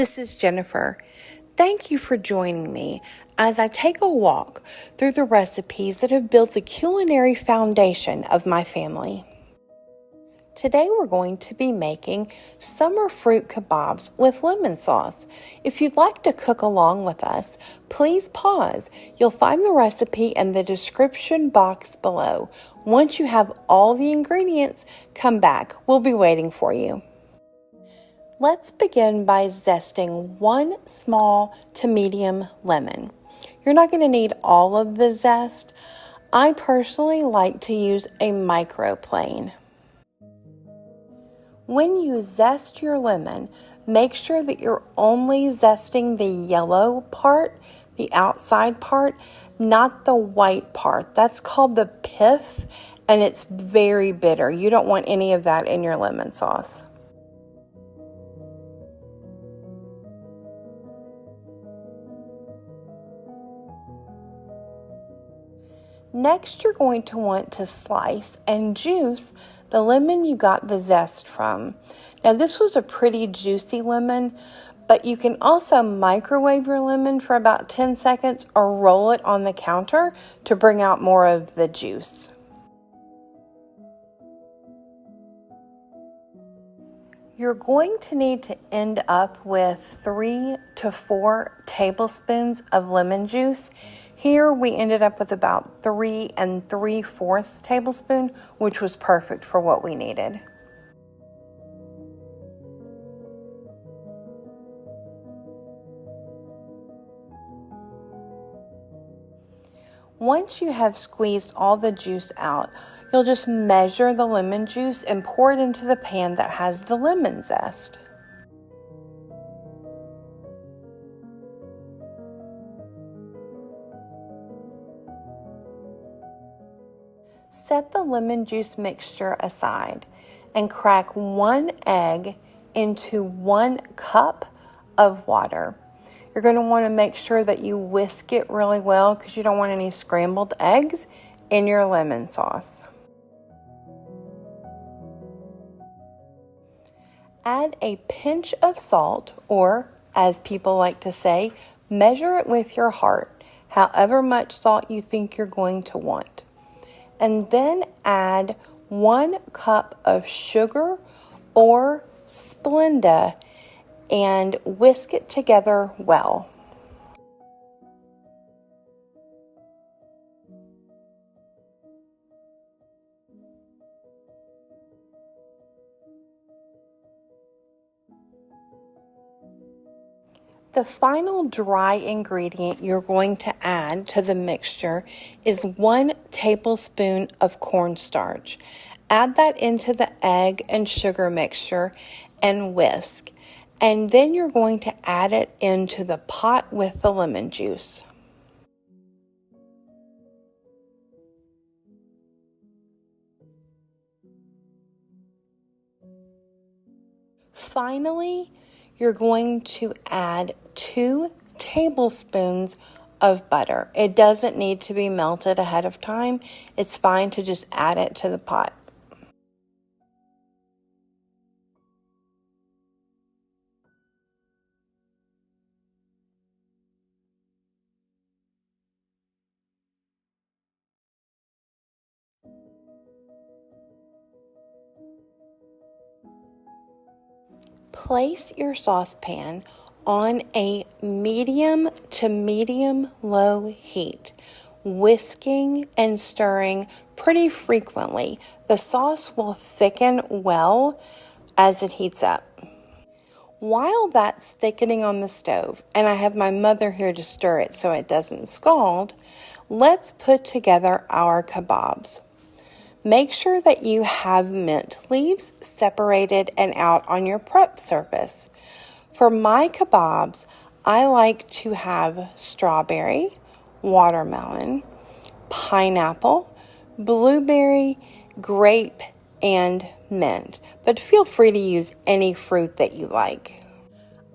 this is Jennifer. Thank you for joining me as I take a walk through the recipes that have built the culinary foundation of my family. Today we're going to be making summer fruit kebabs with lemon sauce. If you'd like to cook along with us, please pause. You'll find the recipe in the description box below. Once you have all the ingredients, come back. We'll be waiting for you. Let's begin by zesting 1 small to medium lemon. You're not going to need all of the zest. I personally like to use a microplane. When you zest your lemon, make sure that you're only zesting the yellow part, the outside part, not the white part. That's called the pith, and it's very bitter. You don't want any of that in your lemon sauce. Next, you're going to want to slice and juice the lemon you got the zest from. Now, this was a pretty juicy lemon, but you can also microwave your lemon for about 10 seconds or roll it on the counter to bring out more of the juice. You're going to need to end up with 3 to 4 tablespoons of lemon juice. Here we ended up with about 3 3/4 tablespoons, which was perfect for what we needed. Once you have squeezed all the juice out, you'll just measure the lemon juice and pour it into the pan that has the lemon zest. Set the lemon juice mixture aside and crack 1 egg into 1 cup of water. You're going to want to make sure that you whisk it really well because you don't want any scrambled eggs in your lemon sauce. Add a pinch of salt, or as people like to say, measure it with your heart, however much salt you think you're going to want. And then add 1 cup of sugar or Splenda and whisk it together well. The final dry ingredient you're going to add to the mixture is 1 tablespoon of cornstarch. Add that into the egg and sugar mixture and whisk. And then you're going to add it into the pot with the lemon juice. Finally, you're going to add 2 tablespoons of butter. It doesn't need to be melted ahead of time. It's fine to just add it to the pot. Place your saucepan on a medium to medium-low heat, whisking and stirring pretty frequently. The sauce will thicken well as it heats up. While that's thickening on the stove, and I have my mother here to stir it so it doesn't scald, let's put together our kebabs. Make sure that you have mint leaves separated and out on your prep surface. For my kebabs, I like to have strawberry, watermelon, pineapple, blueberry, grape, and mint. But feel free to use any fruit that you like.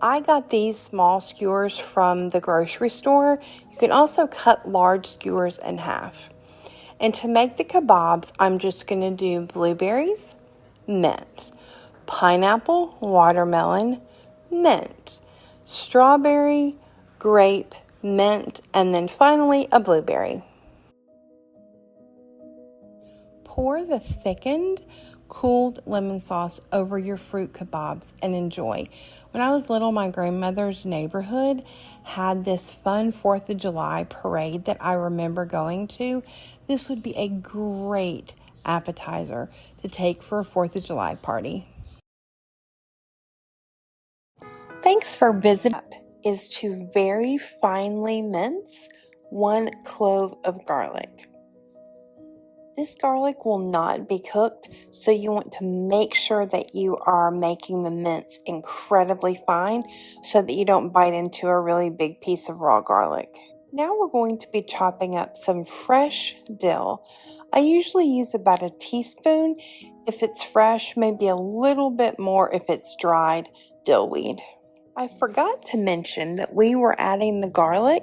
I got these small skewers from the grocery store. You can also cut large skewers in half. And to make the kebabs, I'm just going to do blueberries, mint, pineapple, watermelon, mint, strawberry, grape, mint, and then finally a blueberry. Pour the thickened, cooled lemon sauce over your fruit kebabs and enjoy. When I was little, my grandmother's neighborhood had this fun 4th of July parade that I remember going to. This would be a great appetizer to take for a 4th of July party. Thanks for visiting. Is to very finely mince 1 clove of garlic. This garlic will not be cooked, so you want to make sure that you are making the mince incredibly fine so that you don't bite into a really big piece of raw garlic. Now we're going to be chopping up some fresh dill. I usually use about a teaspoon if it's fresh, maybe a little bit more if it's dried dill weed. I forgot to mention that we were adding the garlic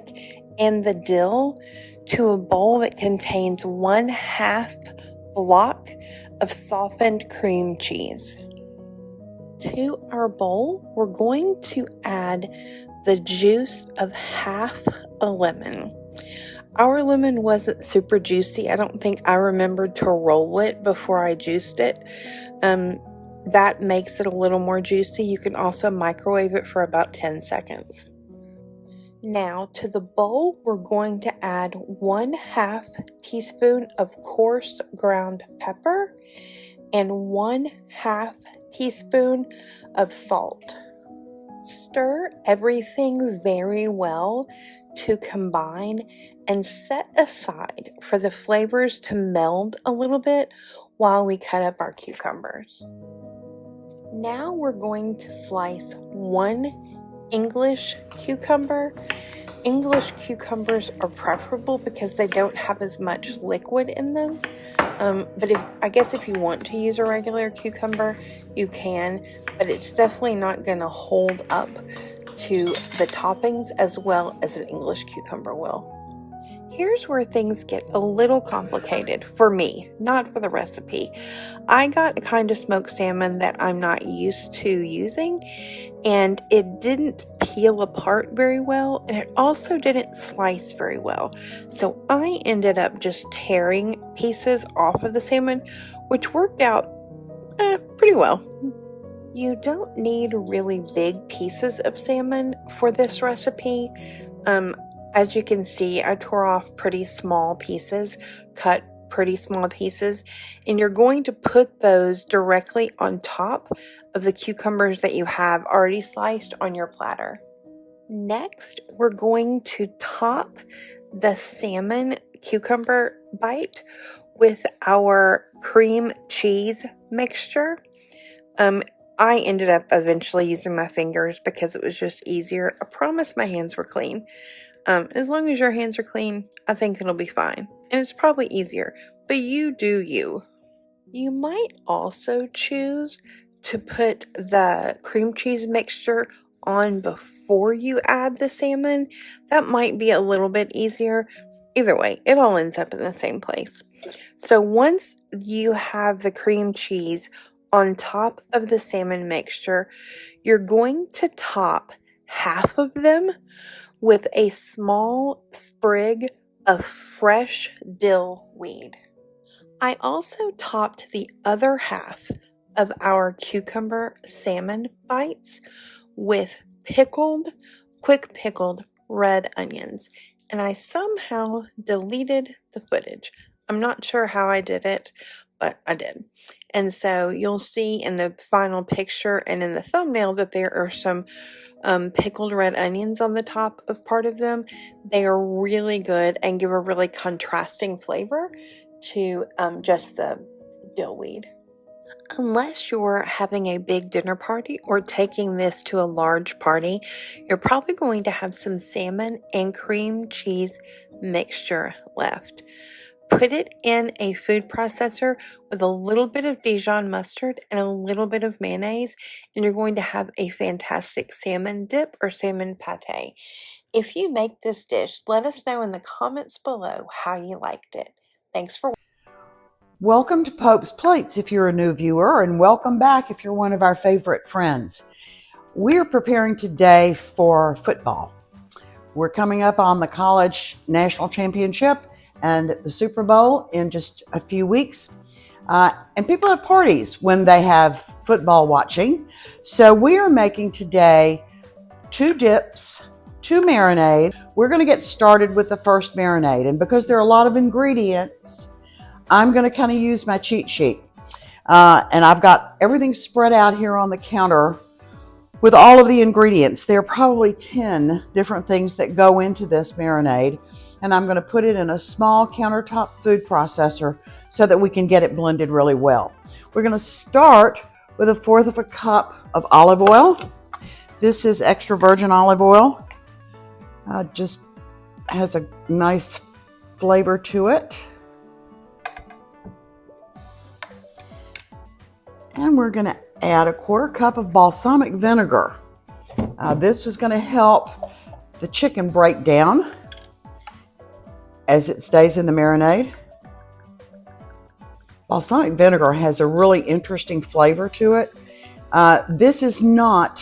and the dill to a bowl that contains 1/2 block of softened cream cheese. To our bowl, we're going to add the juice of half a lemon. Our lemon wasn't super juicy. I don't think I remembered to roll it before I juiced it. That makes it a little more juicy. You can also microwave it for about 10 seconds. Now to the bowl, we're going to add 1/2 teaspoon of coarse ground pepper and 1/2 teaspoon of salt. Stir everything very well to combine and set aside for the flavors to meld a little bit while we cut up our cucumbers. Now we're going to slice 1 English cucumber. English cucumbers are preferable because they don't have as much liquid in them. But I guess if you want to use a regular cucumber, you can, but it's definitely not going to hold up to the toppings as well as an English cucumber will. Here's where things get a little complicated for me, not for the recipe. I got a kind of smoked salmon that I'm not used to using, and it didn't peel apart very well, and it also didn't slice very well. So I ended up just tearing pieces off of the salmon, which worked out pretty well. You don't need really big pieces of salmon for this recipe. As you can see, I tore off pretty small pieces, cut pretty small pieces, and you're going to put those directly on top of the cucumbers that you have already sliced on your platter. Next, we're going to top the salmon cucumber bite with our cream cheese mixture. I ended up eventually using my fingers because it was just easier. I promise my hands were clean. As long as your hands are clean, I think it'll be fine. And it's probably easier, but you do you. You might also choose to put the cream cheese mixture on before you add the salmon. That might be a little bit easier. Either way, it all ends up in the same place. So once you have the cream cheese on top of the salmon mixture, you're going to top half of them with a small sprig of fresh dill weed. I also topped the other half of our cucumber salmon bites with quick pickled red onions, and I somehow deleted the footage. I'm not sure how I did it, but I did. And so you'll see in the final picture and in the thumbnail that there are some pickled red onions on the top of part of them. They are really good and give a really contrasting flavor to just the dill weed. Unless you're having a big dinner party or taking this to a large party, you're probably going to have some salmon and cream cheese mixture left. Put it in a food processor with a little bit of Dijon mustard and a little bit of mayonnaise, and you're going to have a fantastic salmon dip or salmon pate. If you make this dish, let us know in the comments below how you liked it. Thanks for watching. Welcome to Pope's Plates if you're a new viewer, and welcome back if you're one of our favorite friends. We're preparing today for football. We're coming up on the college national championship and the Super Bowl in just a few weeks. And people have parties when they have football watching. So we are making today 2 dips, 2 marinades. We're going to get started with the first marinade. And because there are a lot of ingredients, I'm going to kind of use my cheat sheet. And I've got everything spread out here on the counter with all of the ingredients. There are probably 10 different things that go into this marinade. And I'm going to put it in a small countertop food processor so that we can get it blended really well. We're going to start with 1/4 cup of olive oil. This is extra virgin olive oil. Just has a nice flavor to it. And we're going to add 1/4 cup of balsamic vinegar. This is going to help the chicken break down as it stays in the marinade. Balsamic vinegar has a really interesting flavor to it. This is not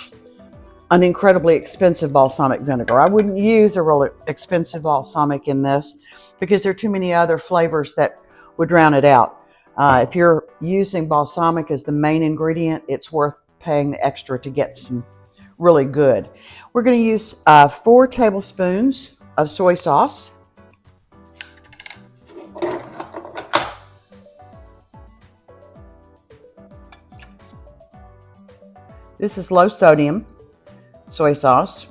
an incredibly expensive balsamic vinegar. I wouldn't use a really expensive balsamic in this because there are too many other flavors that would drown it out. If you're using balsamic as the main ingredient, it's worth paying the extra to get some really good. We're going to use 4 tablespoons of soy sauce. This is low sodium soy sauce,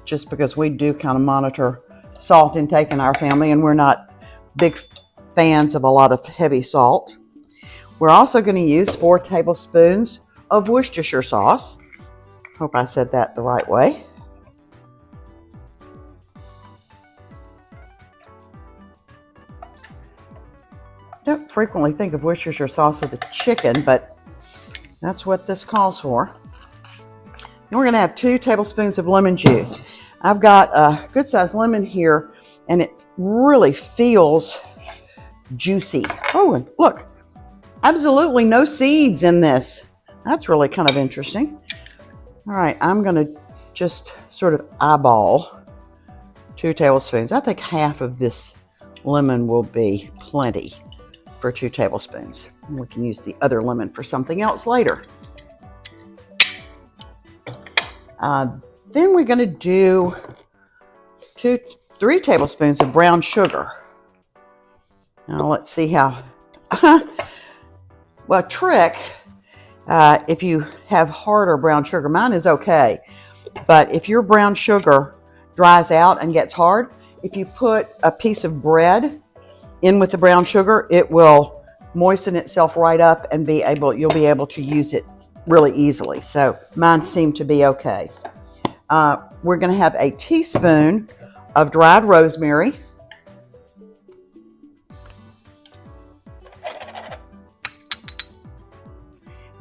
just because we do kind of monitor salt intake in our family, and we're not big fans of a lot of heavy salt. We're also going to use 4 tablespoons of Worcestershire sauce. Hope I said that the right way. Don't frequently think of Worcestershire sauce with the chicken, but that's what this calls for. And we're going to have 2 tablespoons of lemon juice. I've got a good sized lemon here, and it really feels juicy. Oh, and look, absolutely no seeds in this. That's really kind of interesting. All right, I'm going to just sort of eyeball 2 tablespoons. I think half of this lemon will be plenty for 2 tablespoons. And we can use the other lemon for something else later. Then we're going to do 3 tablespoons of brown sugar. Now let's see how. Well, trick, if you have harder brown sugar, mine is okay. But if your brown sugar dries out and gets hard, if you put a piece of bread in with the brown sugar, it will moisten itself right up and you'll be able to use it really easily. So mine seem to be okay. We're going to have a teaspoon of dried rosemary.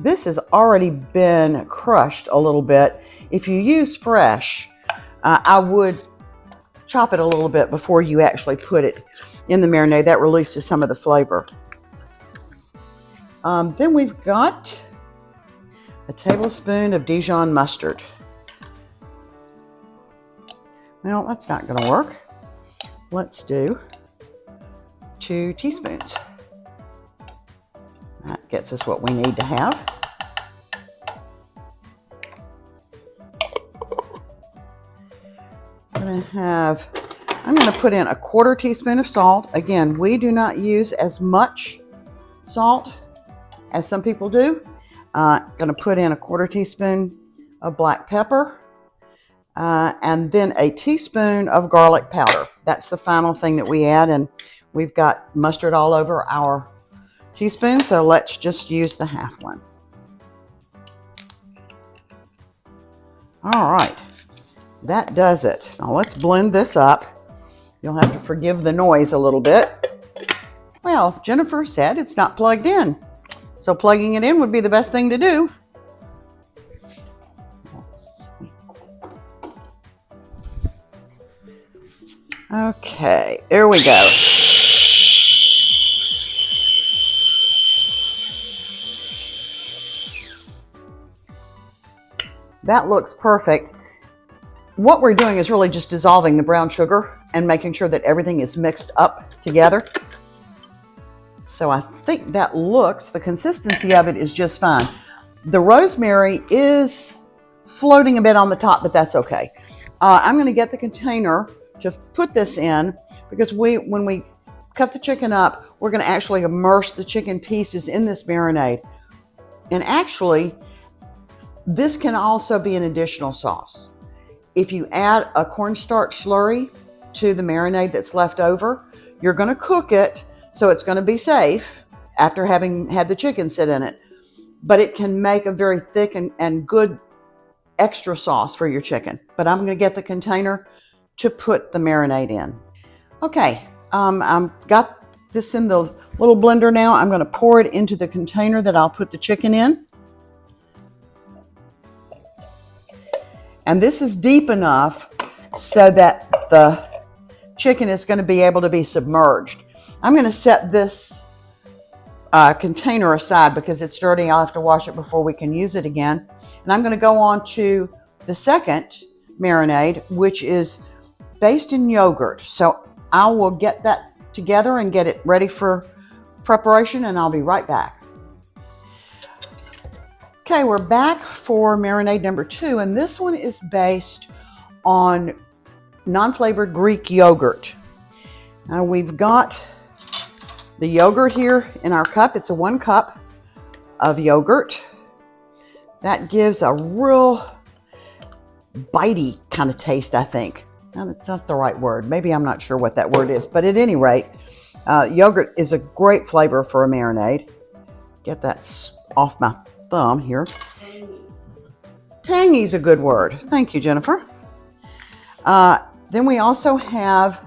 This has already been crushed a little bit. If you use fresh, I would chop it a little bit before you actually put it in the marinade. That releases some of the flavor. Then we've got a tablespoon of Dijon mustard. Well, that's not going to work. Let's do 2 teaspoons. That gets us what we need to have. I'm going to put in 1/4 teaspoon of salt. Again, we do not use as much salt as some people do. Going to put in 1/4 teaspoon of black pepper. And then a teaspoon of garlic powder. That's the final thing that we add, and we've got mustard all over our teaspoon, so let's just use the half one. All right, that does it. Now let's blend this up. You'll have to forgive the noise a little bit. Well, Jennifer said it's not plugged in, so plugging it in would be the best thing to do. Okay, there we go. that looks perfect. What we're doing is really just dissolving the brown sugar and making sure that everything is mixed up together. So I think that the consistency of it is just fine. The rosemary is floating a bit on the top, but that's okay. I'm going to get the container to put this in, because when we cut the chicken up, we're going to actually immerse the chicken pieces in this marinade. And actually, this can also be an additional sauce. If you add a cornstarch slurry to the marinade that's left over, you're going to cook it, so it's going to be safe after having had the chicken sit in it. But it can make a very thick and good extra sauce for your chicken. But I'm going to get the container to put the marinade in. Okay, I've got this in the little blender now. I'm going to pour it into the container that I'll put the chicken in. And this is deep enough so that the chicken is going to be able to be submerged. I'm going to set this container aside because it's dirty. I'll have to wash it before we can use it again. And I'm going to go on to the second marinade, which is based in yogurt. So I will get that together and get it ready for preparation, and I'll be right back. Okay, we're back for marinade number 2, and this one is based on non-flavored Greek yogurt. Now we've got the yogurt here in our cup. It's a 1 cup of yogurt. That gives a real bitey kind of taste, I think. Now, that's not the right word. Maybe I'm not sure what that word is, but at any rate, yogurt is a great flavor for a marinade. Get that off my thumb here. Tangy is a good word. Thank you, Jennifer. Then we also have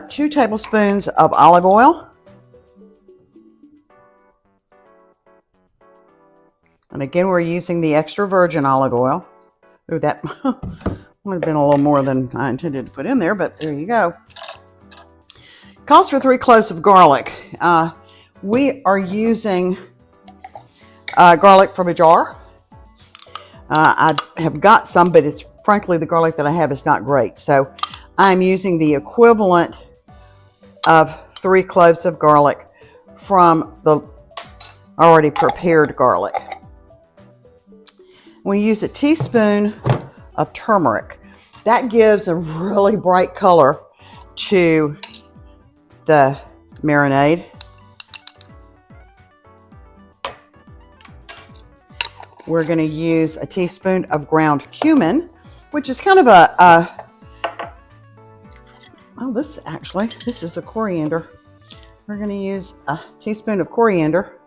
2 tablespoons of olive oil. And again, we're using the extra virgin olive oil. Ooh, that would have been a little more than I intended to put in there, but there you go. Calls for 3 cloves of garlic. We are using garlic from a jar. I have got some, but it's frankly the garlic that I have is not great. So I'm using the equivalent of 3 cloves of garlic from the already prepared garlic. We use a teaspoon of turmeric. That gives a really bright color to the marinade. We're going to use a teaspoon of ground cumin, which is kind of this is the coriander. We're going to use a teaspoon of coriander,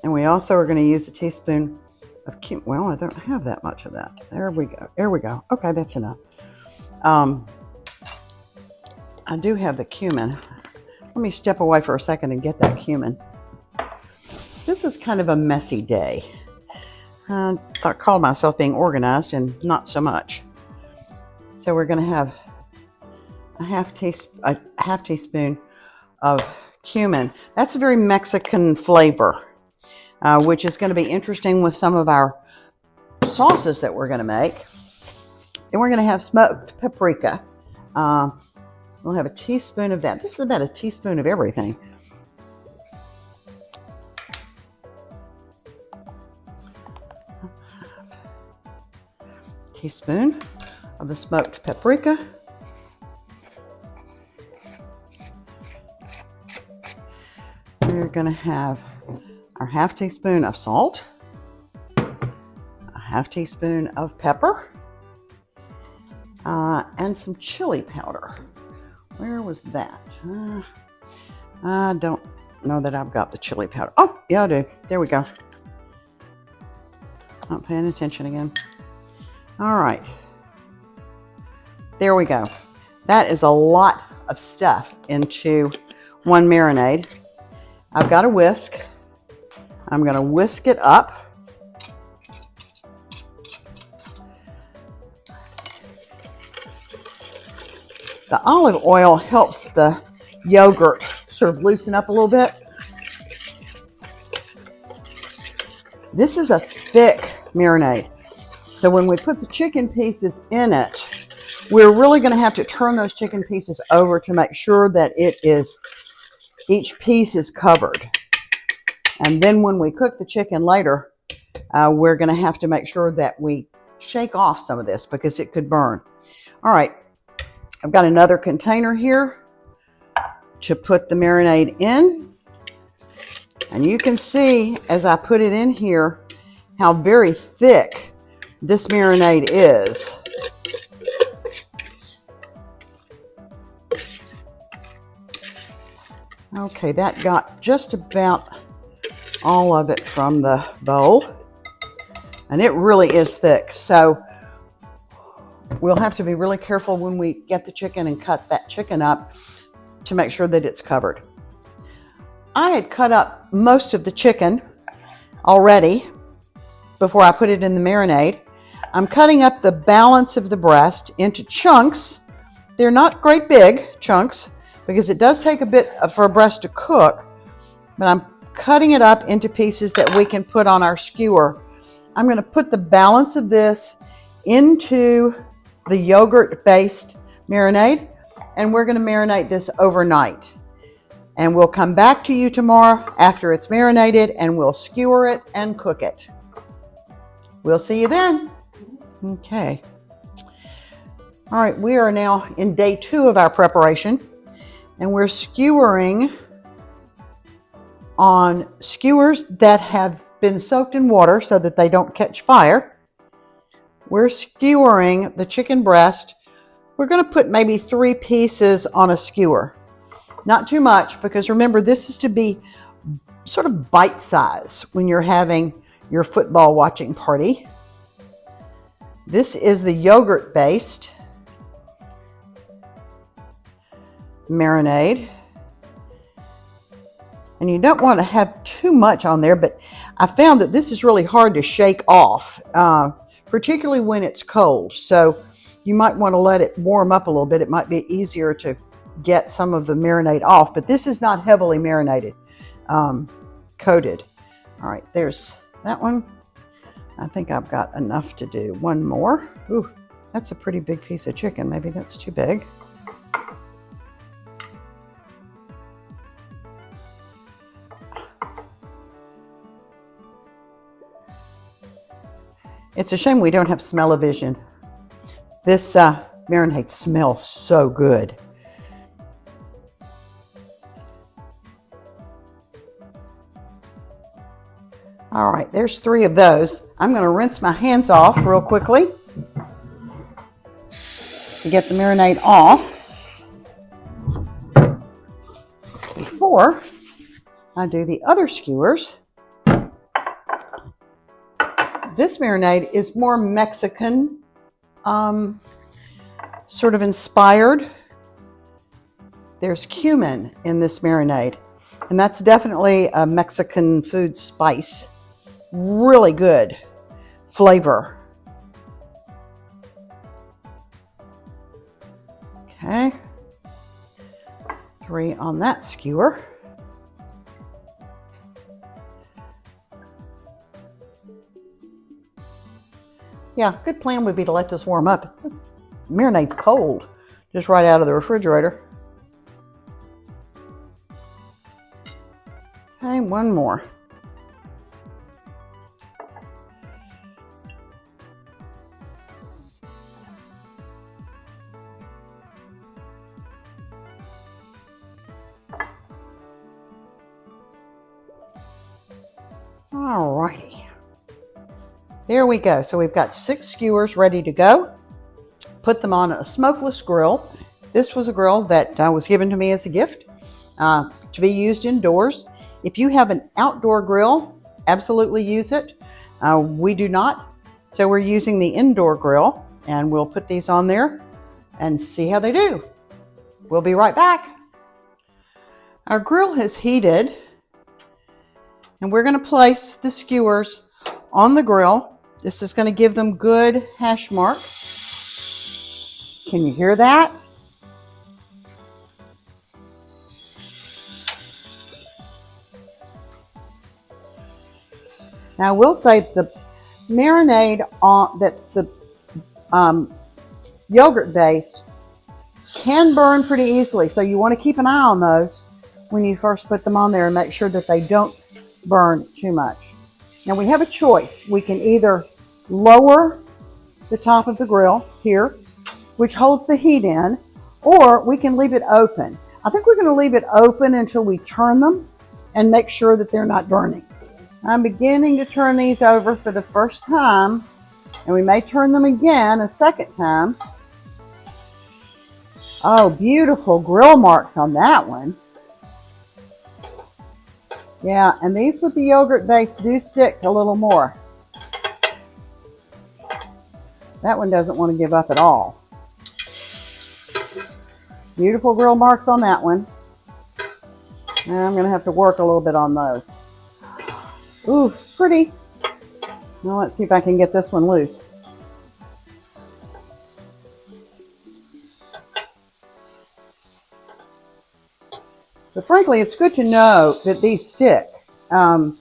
and we also are going to use a teaspoon of cumin. Well, I don't have that much of that. There we go. There we go. Okay, that's enough. I do have the cumin. Let me step away for a second and get that cumin. This is kind of a messy day. I called myself being organized, and not so much. So we're going to have a half teaspoon of cumin. That's a very Mexican flavor, which is going to be interesting with some of our sauces that we're going to make. Then we're going to have smoked paprika. We'll have a teaspoon of that. This is about a teaspoon of everything. Teaspoon of the smoked paprika. We're going to have our half teaspoon of salt, a half teaspoon of pepper, and some chili powder. Where was that? I don't know that I've got the chili powder. Oh, yeah, I do. There we go. Not paying attention again. All right. There we go. That is a lot of stuff into one marinade. I've got a whisk. I'm going to whisk it up. The olive oil helps the yogurt sort of loosen up a little bit. This is a thick marinade. So when we put the chicken pieces in it, we're really going to have to turn those chicken pieces over to make sure that each piece is covered. And then when we cook the chicken later, we're going to have to make sure that we shake off some of this because it could burn. All right, I've got another container here to put the marinade in. And you can see as I put it in here how very thick this marinade is. Okay, that got just about all of it from the bowl. And it really is thick. So we'll have to be really careful when we get the chicken and cut that chicken up to make sure that it's covered. I had cut up most of the chicken already before I put it in the marinade. I'm cutting up the balance of the breast into chunks. They're not great big chunks because it does take a bit for a breast to cook, but I'm cutting it up into pieces that we can put on our skewer. I'm going to put the balance of this into the yogurt-based marinade, and we're going to marinate this overnight. And we'll come back to you tomorrow after it's marinated, and we'll skewer it and cook it. We'll see you then. Okay. All right, we are now in day 2 of our preparation, and we're skewering on skewers that have been soaked in water so that they don't catch fire. We're skewering the chicken breast. We're going to put maybe 3 pieces on a skewer. Not too much, because remember, this is to be sort of bite size when you're having your football watching party. This is the yogurt based marinade. And you don't want to have too much on there, but I found that this is really hard to shake off, particularly when it's cold. So you might want to let it warm up a little bit. It might be easier to get some of the marinade off, but this is not heavily marinated, coated. All right, there's that one. I think I've got enough to do one more. Ooh, that's a pretty big piece of chicken. Maybe that's too big. It's a shame we don't have smell-o-vision. This marinade smells so good. All right, there's 3 of those. I'm going to rinse my hands off real quickly to get the marinade off before I do the other skewers. This marinade is more Mexican, sort of inspired. There's cumin in this marinade, and that's definitely a Mexican food spice. Really good flavor. Okay, 3 on that skewer. Yeah, good plan would be to let this warm up. This marinade's cold, just right out of the refrigerator. Okay, 1 more. Alrighty. There we go. So we've got 6 skewers ready to go. Put them on a smokeless grill. This was a grill that was given to me as a gift to be used indoors. If you have an outdoor grill, absolutely use it. We do not. So we're using the indoor grill, and we'll put these on there and see how they do. We'll be right back. Our grill has heated, and we're going to place the skewers on the grill. This is going to give them good hash marks. Can you hear that? Now I will say the marinade that's the yogurt based can burn pretty easily. So you want to keep an eye on those when you first put them on there and make sure that they don't burn too much. Now we have a choice. We can either lower the top of the grill here, which holds the heat in, or we can leave it open. I think we're going to leave it open until we turn them and make sure that they're not burning. I'm beginning to turn these over for the first time, and we may turn them again a second time. Oh, beautiful grill marks on that one. Yeah, and these with the yogurt base do stick a little more. That one doesn't want to give up at all. Beautiful grill marks on that one. Now I'm going to have to work a little bit on those. Ooh, pretty. Now let's see if I can get this one loose. But frankly, it's good to know that these stick. So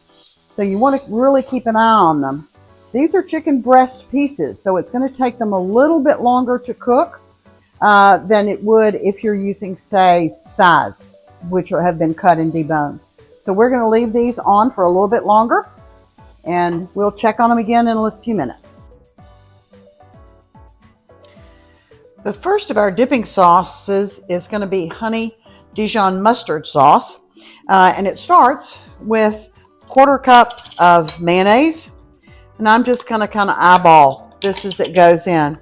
you want to really keep an eye on them. These are chicken breast pieces, so it's going to take them a little bit longer to cook than it would if you're using, say, thighs, which have been cut and deboned. So we're going to leave these on for a little bit longer, and we'll check on them again in a few minutes. The first of our dipping sauces is going to be honey Dijon mustard sauce, and it starts with a quarter cup of mayonnaise, and I'm just going to kind of eyeball this as it goes in.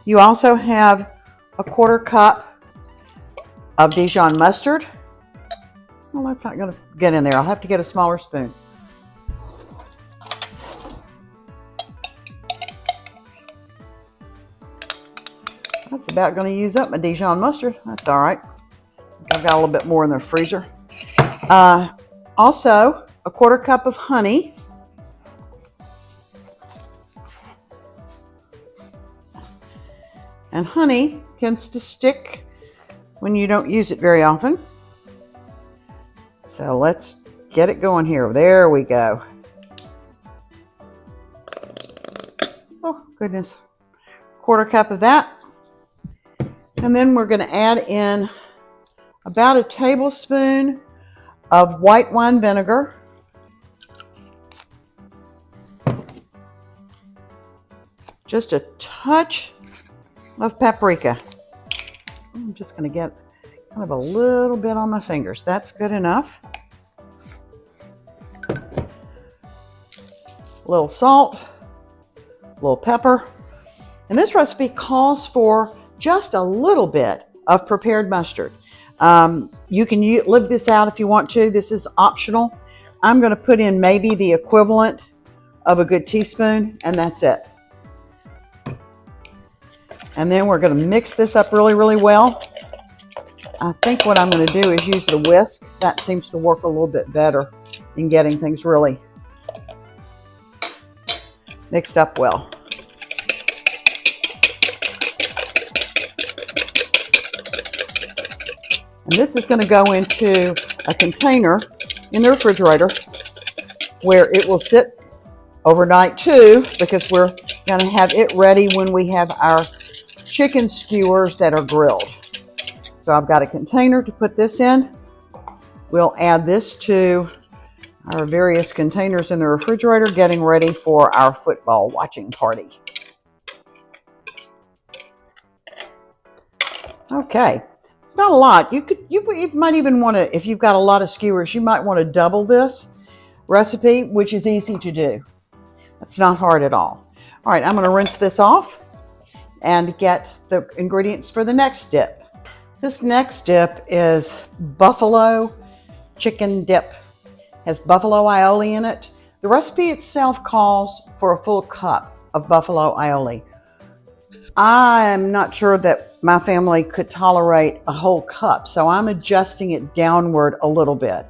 You also have a quarter cup of Dijon mustard. Well, that's not going to get in there. I'll have to get a smaller spoon. That's about going to use up my Dijon mustard. That's all right. I've got a little bit more in the freezer. Also, a quarter cup of honey. And honey tends to stick when you don't use it very often. So let's get it going here. There we go. Oh, goodness. Quarter cup of that. And then we're going to add in about a tablespoon of white wine vinegar. Just a touch of paprika. I'm just going to get kind of a little bit on my fingers. That's good enough. A little salt, a little pepper. And this recipe calls for just a little bit of prepared mustard. You can leave this out if you want to. This is optional. I'm going to put in maybe the equivalent of a good teaspoon, and that's it. And then we're going to mix this up really, really well. I think what I'm going to do is use the whisk. That seems to work a little bit better in getting things really mixed up well. And this is going to go into a container in the refrigerator where it will sit overnight too, because we're going to have it ready when we have our chicken skewers that are grilled. So I've got a container to put this in. We'll add this to our various containers in the refrigerator, getting ready for our football watching party. Okay. It's not a lot. You might even want to, if you've got a lot of skewers, you might want to double this recipe, which is easy to do. It's not hard at all. All right, I'm going to rinse this off and get the ingredients for the next dip. This next dip is buffalo chicken dip. It has buffalo aioli in it. The recipe itself calls for a full cup of buffalo aioli. I'm not sure that my family could tolerate a whole cup, so I'm adjusting it downward a little bit.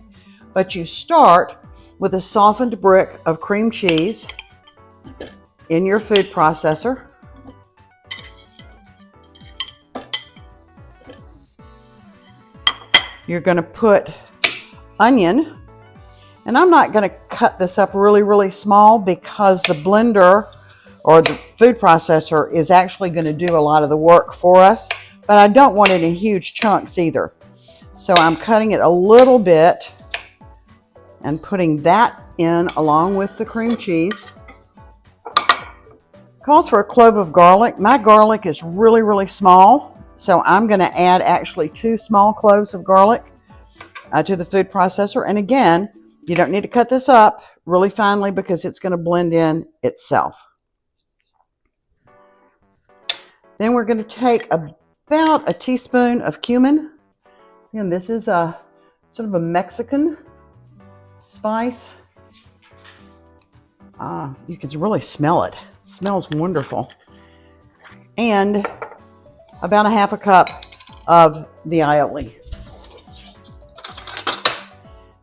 But you start with a softened brick of cream cheese in your food processor. You're going to put onion, and I'm not going to cut this up really, really small because the blender or the food processor is actually going to do a lot of the work for us, but I don't want it in huge chunks either. So I'm cutting it a little bit and putting that in along with the cream cheese. Calls for a clove of garlic. My garlic is really, really small, so I'm going to add actually 2 small cloves of garlic to the food processor. And again, you don't need to cut this up really finely because it's going to blend in itself. Then we're going to take about a teaspoon of cumin. And this is a sort of a Mexican spice. You can really smell it. It smells wonderful. And about a half a cup of the aioli.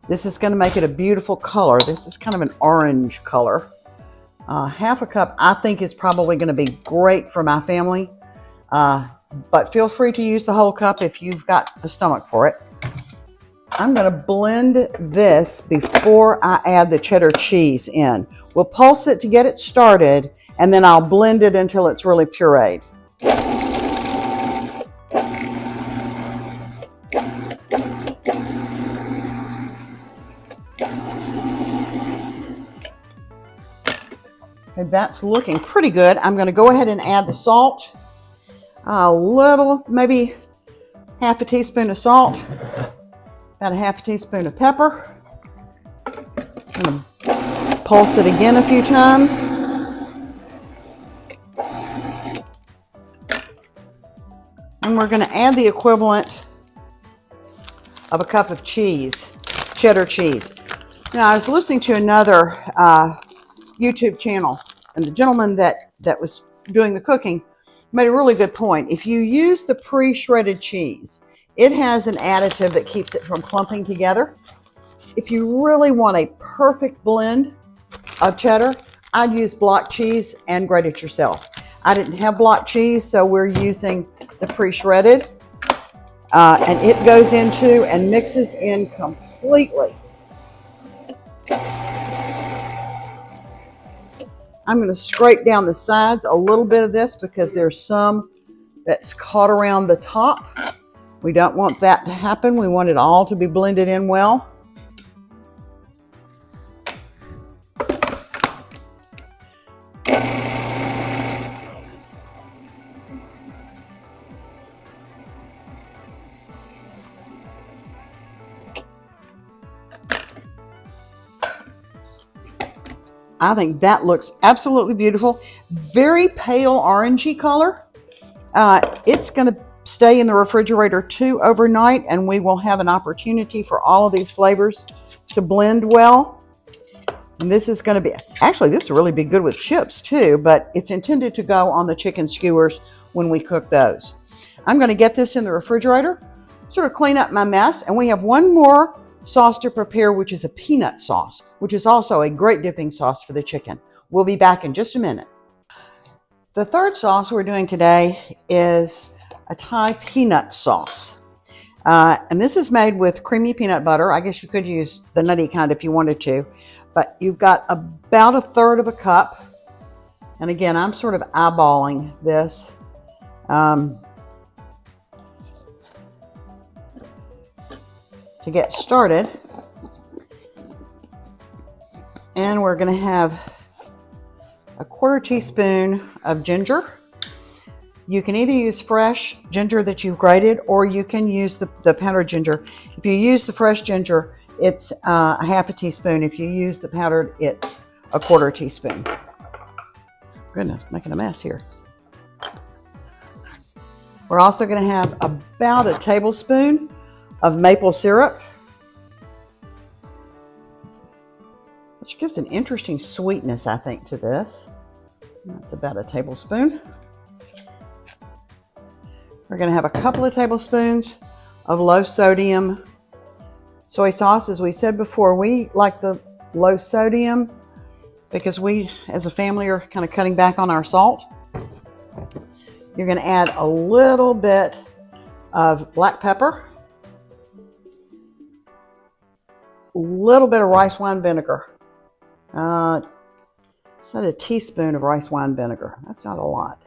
This is going to make it a beautiful color. This is kind of an orange color. Half a cup I think is probably going to be great for my family. But feel free to use the whole cup if you've got the stomach for it. I'm going to blend this before I add the cheddar cheese in. We'll pulse it to get it started, and then I'll blend it until it's really pureed. Okay, that's looking pretty good. I'm going to go ahead and add the salt. A little, maybe half a teaspoon of salt. About a half a teaspoon of pepper. I'm going to pulse it again a few times. And we're going to add the equivalent of a cup of cheese, cheddar cheese. Now, I was listening to another YouTube channel, and the gentleman that was doing the cooking made a really good point. If you use the pre-shredded cheese, it has an additive that keeps it from clumping together. If you really want a perfect blend of cheddar, I'd use block cheese and grate it yourself. I didn't have block cheese, so we're using the pre-shredded. And it goes into and mixes in completely. I'm going to scrape down the sides a little bit of this because there's some that's caught around the top. We don't want that to happen. We want it all to be blended in well. I think that looks absolutely beautiful. Very pale orangey color. It's going to stay in the refrigerator too overnight, and we will have an opportunity for all of these flavors to blend well. And this is going to be, actually this will really be good with chips too, but it's intended to go on the chicken skewers when we cook those. I'm going to get this in the refrigerator, sort of clean up my mess, and we have one more sauce to prepare, which is a peanut sauce, which is also a great dipping sauce for the chicken. We'll be back in just a minute. The third sauce we're doing today is a Thai peanut sauce. And this is made with creamy peanut butter. I guess you could use the nutty kind if you wanted to, but you've got about 1/3 of a cup. And again, I'm sort of eyeballing this. To get started, and we're going to have a 1/4 teaspoon of ginger. You can either use fresh ginger that you've grated, or you can use the powdered ginger. If you use the fresh ginger, it's a 1/2 teaspoon. If you use the powdered, it's a 1/4 teaspoon. Goodness, making a mess here. We're also going to have about a tablespoon of maple syrup, which gives an interesting sweetness, I think, to this. That's about a tablespoon. We're going to have a couple of tablespoons of low sodium soy sauce. As we said before, we like the low sodium because we, as a family, are kind of cutting back on our salt. You're going to add a little bit of black pepper, a little bit of rice wine vinegar. Said a teaspoon of rice wine vinegar. That's not a lot.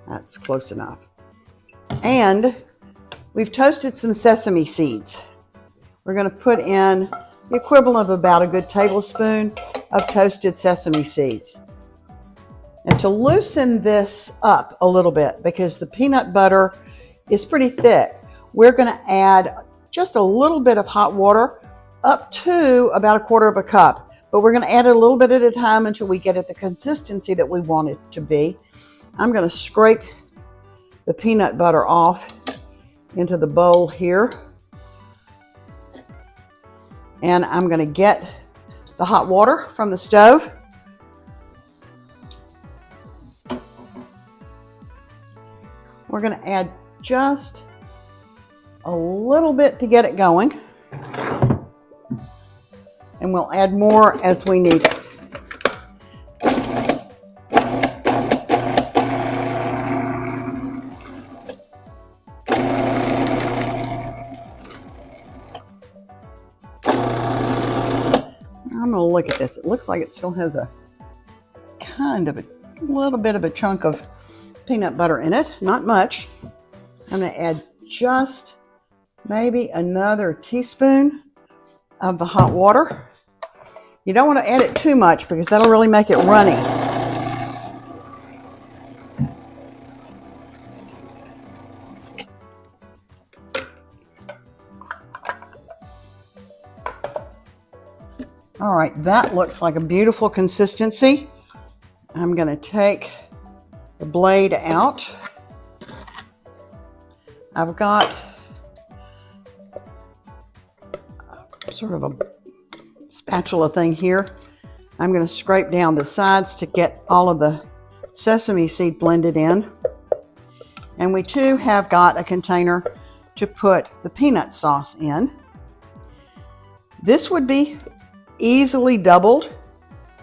That's close enough. And we've toasted some sesame seeds. We're going to put in the equivalent of about a good tablespoon of toasted sesame seeds. And to loosen this up a little bit, because the peanut butter is pretty thick, we're going to add just a little bit of hot water, up to about 1/4 cup. But we're going to add it a little bit at a time until we get at the consistency that we want it to be. I'm going to scrape the peanut butter off into the bowl here. And I'm going to get the hot water from the stove. We're going to add just a little bit to get it going. And we'll add more as we need it. I'm going to look at this. It looks like it still has a kind of a little bit of a chunk of peanut butter in it. Not much. I'm going to add just maybe another teaspoon of the hot water. You don't want to add it too much because that'll really make it runny. All right, that looks like a beautiful consistency. I'm going to take the blade out. I've got sort of a spatula thing here. I'm going to scrape down the sides to get all of the sesame seed blended in. And we too have got a container to put the peanut sauce in. This would be easily doubled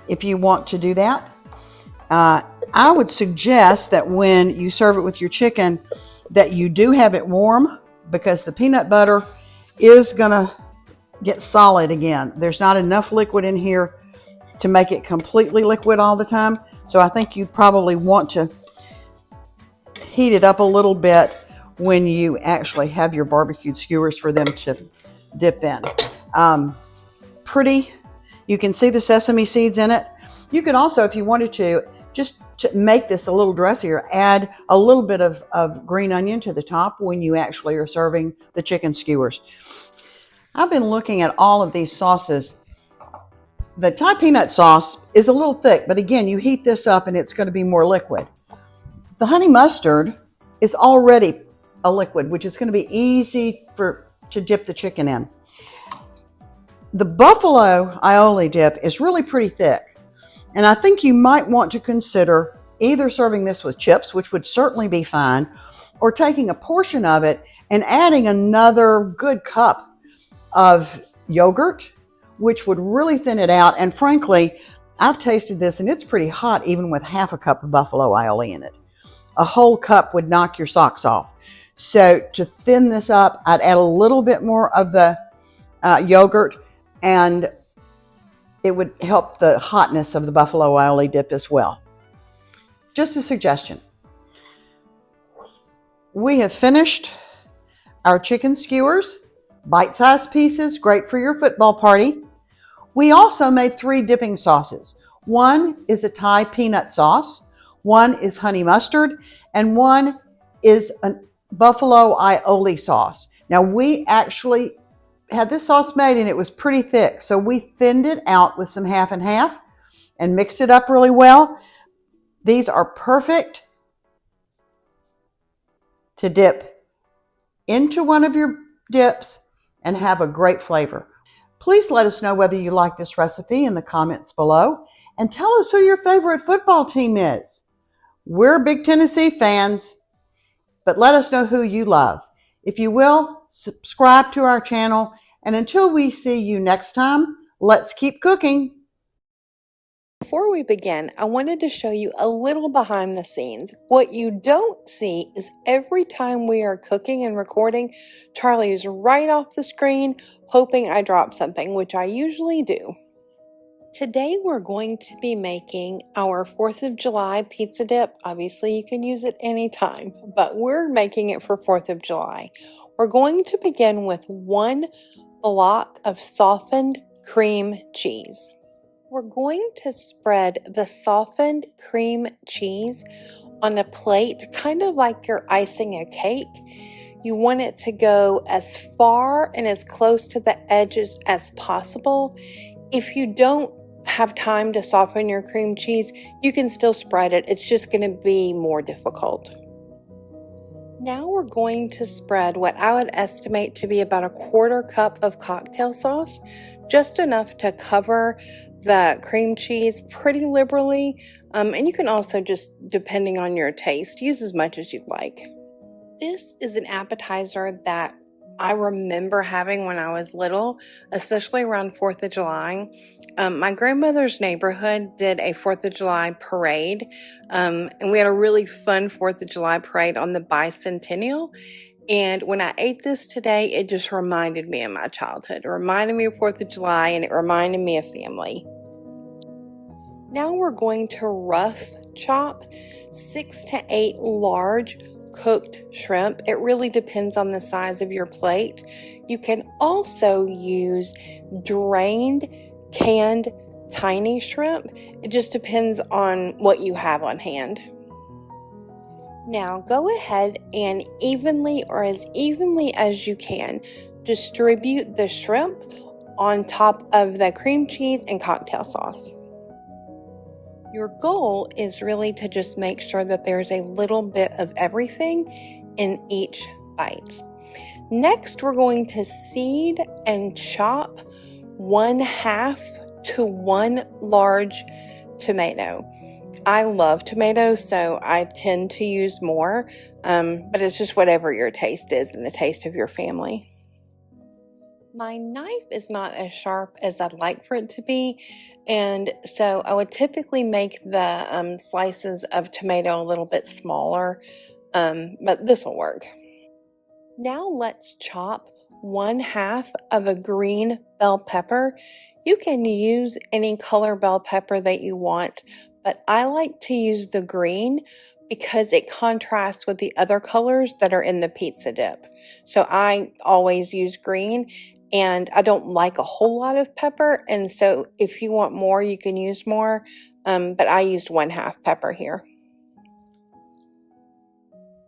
if you want to do that. I would suggest that when you serve it with your chicken that you do have it warm, because the peanut butter is going to get solid again. There's not enough liquid in here to make it completely liquid all the time. So I think you probably want to heat it up a little bit when you actually have your barbecued skewers for them to dip in. Pretty. You can see the sesame seeds in it. You could also, if you wanted to, just to make this a little dressier, add a little bit of green onion to the top when you actually are serving the chicken skewers. I've been looking at all of these sauces. The Thai peanut sauce is a little thick, but again, you heat this up and it's going to be more liquid. The honey mustard is already a liquid, which is going to be easy to dip the chicken in. The buffalo aioli dip is really pretty thick, and I think you might want to consider either serving this with chips, which would certainly be fine, or taking a portion of it and adding another good cup of yogurt, which would really thin it out. And frankly, I've tasted this and it's pretty hot even with half a cup of buffalo aioli in it. A whole cup would knock your socks off. So to thin this up, I'd add a little bit more of the yogurt, and it would help the hotness of the buffalo aioli dip as well. Just a suggestion. We have finished our chicken skewers, bite-sized pieces, great for your football party. We also made 3 dipping sauces. One is a Thai peanut sauce, one is honey mustard, and one is a buffalo aioli sauce. Now, we actually had this sauce made and it was pretty thick, so we thinned it out with some half and half and mixed it up really well. These are perfect to dip into one of your dips and have a great flavor. Please let us know whether you like this recipe in the comments below, and tell us who your favorite football team is. We're big Tennessee fans, but let us know who you love. If you will, subscribe to our channel, and until we see you next time, let's keep cooking. Before we begin, I wanted to show you a little behind the scenes. What you don't see is every time we are cooking and recording, Charlie is right off the screen hoping I drop something, which I usually do. Today we're going to be making our 4th of July pizza dip. Obviously you can use it anytime, but we're making it for 4th of July. We're going to begin with 1 block of softened cream cheese. We're going to spread the softened cream cheese on a plate, kind of like you're icing a cake. You want it to go as far and as close to the edges as possible. If you don't have time to soften your cream cheese, you can still spread it. It's just going to be more difficult. Now we're going to spread what I would estimate to be about a 1/4 cup of cocktail sauce, just enough to cover the cream cheese pretty liberally. And you can also just, depending on your taste, use as much as you'd like. This is an appetizer that I remember having when I was little, especially around 4th of July. My grandmother's neighborhood did a 4th of July parade, and we had a really fun 4th of July parade on the bicentennial. And when I ate this today, it just reminded me of my childhood. It reminded me of 4th of July, and it reminded me of family. Now we're going to rough chop 6 to 8 large cooked shrimp. It really depends on the size of your plate. You can also use drained, canned, tiny shrimp. It just depends on what you have on hand. Now go ahead and evenly, or as evenly as you can, distribute the shrimp on top of the cream cheese and cocktail sauce. Your goal is really to just make sure that there's a little bit of everything in each bite. Next, we're going to seed and chop 1/2 to 1 large tomato. I love tomatoes, so I tend to use more, but it's just whatever your taste is and the taste of your family. My knife is not as sharp as I'd like for it to be, and so I would typically make the slices of tomato a little bit smaller, but this will work. Now let's chop 1/2 of a green bell pepper. You can use any color bell pepper that you want, but I like to use the green because it contrasts with the other colors that are in the pizza dip. So I always use green, and I don't like a whole lot of pepper, and so if you want more, you can use more, but I used 1/2 pepper here.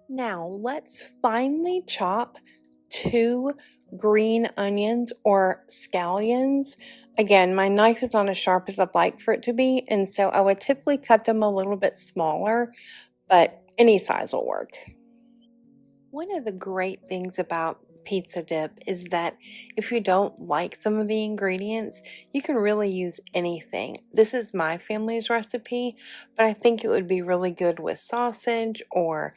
Now let's finely chop 2 green onions or scallions. Again, my knife is not as sharp as I'd like for it to be, and so I would typically cut them a little bit smaller, but any size will work. One of the great things about pizza dip is that if you don't like some of the ingredients, you can really use anything. This is my family's recipe, but I think it would be really good with sausage or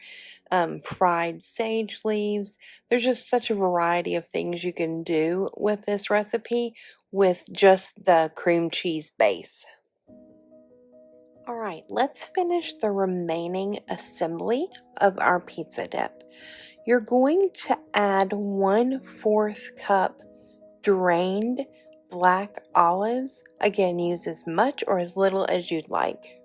fried sage leaves. There's just such a variety of things you can do with this recipe with just the cream cheese base. All right, let's finish the remaining assembly of our pizza dip. You're going to add 1/4 cup drained black olives. Again, use as much or as little as you'd like.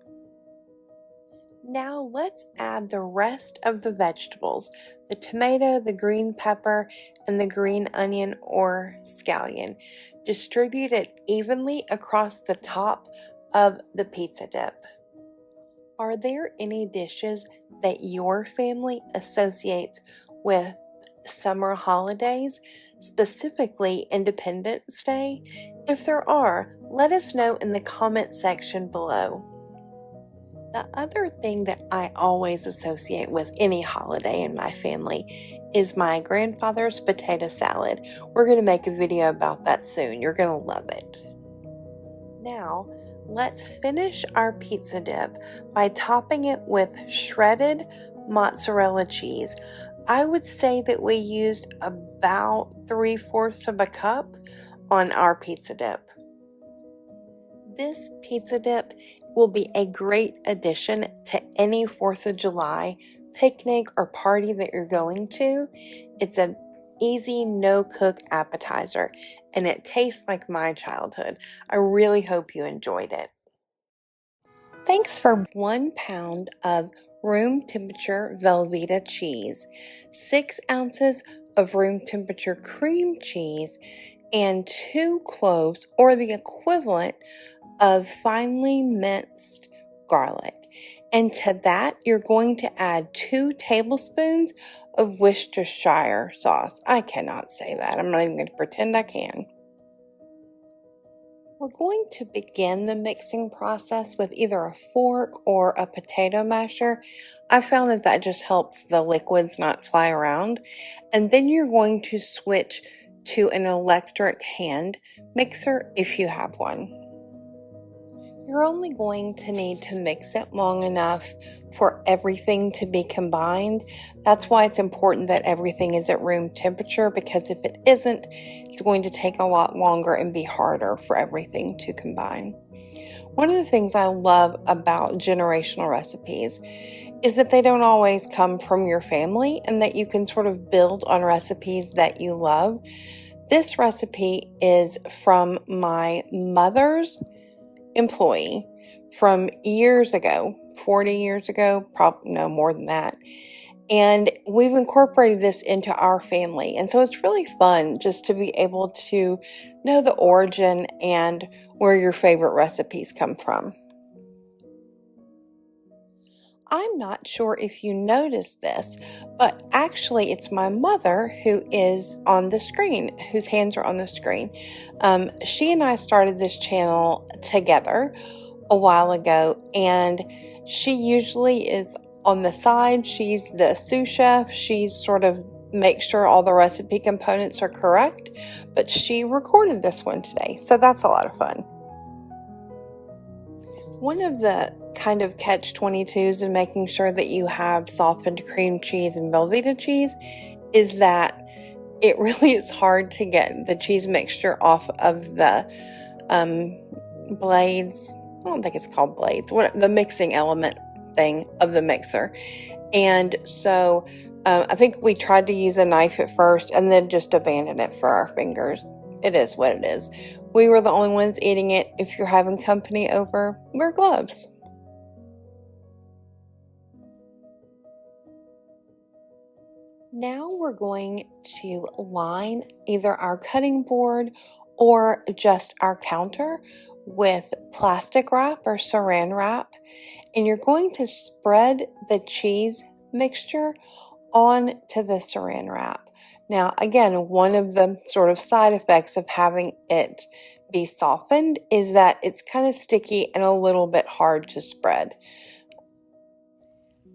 Now let's add the rest of the vegetables, the tomato, the green pepper, and the green onion or scallion. Distribute it evenly across the top of the pizza dip. Are there any dishes that your family associates with summer holidays, specifically Independence Day? If there are, let us know in the comment section below. The other thing that I always associate with any holiday in my family is my grandfather's potato salad. We're going to make a video about that soon. You're going to love it. Now, let's finish our pizza dip by topping it with shredded mozzarella cheese. I would say that we used about 3/4 of a cup on our pizza dip. This pizza dip will be a great addition to any 4th of July picnic or party that you're going to. It's a easy no-cook appetizer, and it tastes like my childhood. I really hope you enjoyed it. Thanks for 1 pound of room temperature Velveeta cheese, 6 ounces of room temperature cream cheese, and 2 cloves or the equivalent of finely minced garlic. And to that, you're going to add 2 tablespoons of Worcestershire sauce. I cannot say that. I'm not even going to pretend I can. We're going to begin the mixing process with either a fork or a potato masher. I found that just helps the liquids not fly around. And then you're going to switch to an electric hand mixer if you have one. You're only going to need to mix it long enough for everything to be combined. That's why it's important that everything is at room temperature, because if it isn't, it's going to take a lot longer and be harder for everything to combine. One of the things I love about generational recipes is that they don't always come from your family and that you can sort of build on recipes that you love. This recipe is from my mother's employee from years ago, 40 years ago, probably no more than that. And we've incorporated this into our family. And so it's really fun just to be able to know the origin and where your favorite recipes come from. I'm not sure if you noticed this, but actually it's my mother who is on the screen, whose hands are on the screen. She and I started this channel together a while ago, and she usually is on the side. She's the sous chef. She's sort of makes sure all the recipe components are correct, but she recorded this one today, so that's a lot of fun. One of the kind of catch-22s in making sure that you have softened cream cheese and Velveeta cheese is that it really is hard to get the cheese mixture off of the blades. I don't think it's called blades. The mixing element thing of the mixer. And so I think we tried to use a knife at first and then just abandoned it for our fingers. It is what it is. We were the only ones eating it. If you're having company over, wear gloves. Now we're going to line either our cutting board or just our counter with plastic wrap or saran wrap, and you're going to spread the cheese mixture onto the saran wrap. Now, again, one of the sort of side effects of having it be softened is that it's kind of sticky and a little bit hard to spread.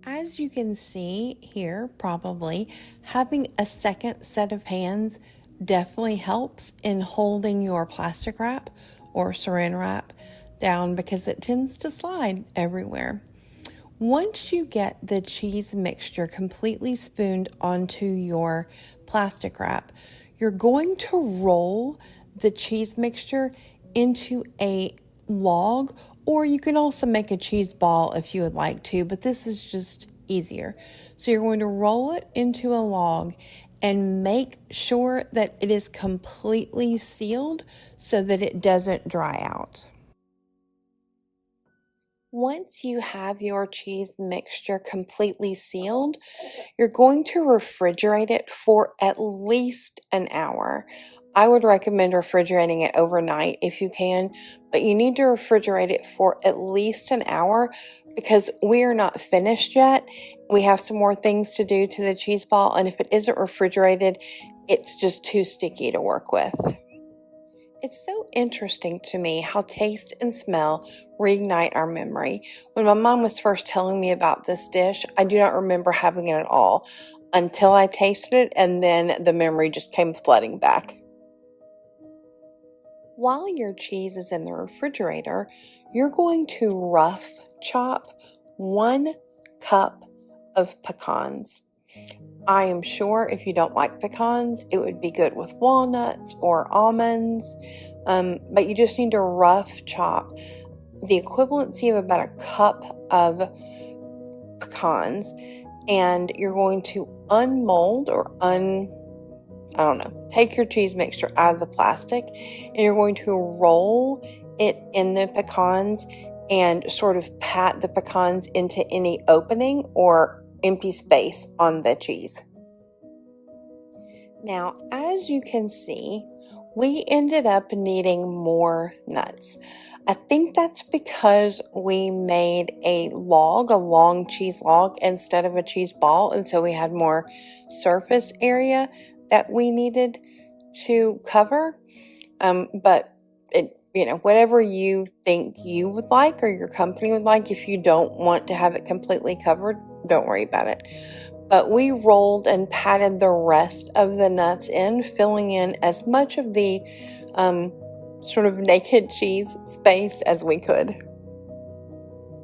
As you can see here, probably, having a second set of hands definitely helps in holding your plastic wrap or saran wrap down because it tends to slide everywhere. Once you get the cheese mixture completely spooned onto your plastic wrap, you're going to roll the cheese mixture into a log, or you can also make a cheese ball if you would like to, but this is just easier. So you're going to roll it into a log and make sure that it is completely sealed so that it doesn't dry out. Once you have your cheese mixture completely sealed, you're going to refrigerate it for at least an hour. I would recommend refrigerating it overnight if you can, but you need to refrigerate it for at least an hour because we are not finished yet. We have some more things to do to the cheese ball, and if it isn't refrigerated, it's just too sticky to work with. It's so interesting to me how taste and smell reignite our memory. When my mom was first telling me about this dish, I do not remember having it at all until I tasted it, and then the memory just came flooding back. While your cheese is in the refrigerator, you're going to rough chop 1 cup of pecans. I am sure if you don't like pecans, it would be good with walnuts or almonds, but you just need to rough chop the equivalency of about a cup of pecans, and you're going to unmold or I don't know, take your cheese mixture out of the plastic and you're going to roll it in the pecans and sort of pat the pecans into any opening or empty space on the cheese. Now, as you can see, we ended up needing more nuts. I think that's because we made a long cheese log instead of a cheese ball, and so we had more surface area that we needed to cover. But whatever you think you would like or your company would like, if you don't want to have it completely covered, don't worry about it. But we rolled and patted the rest of the nuts in, filling in as much of the sort of naked cheese space as we could.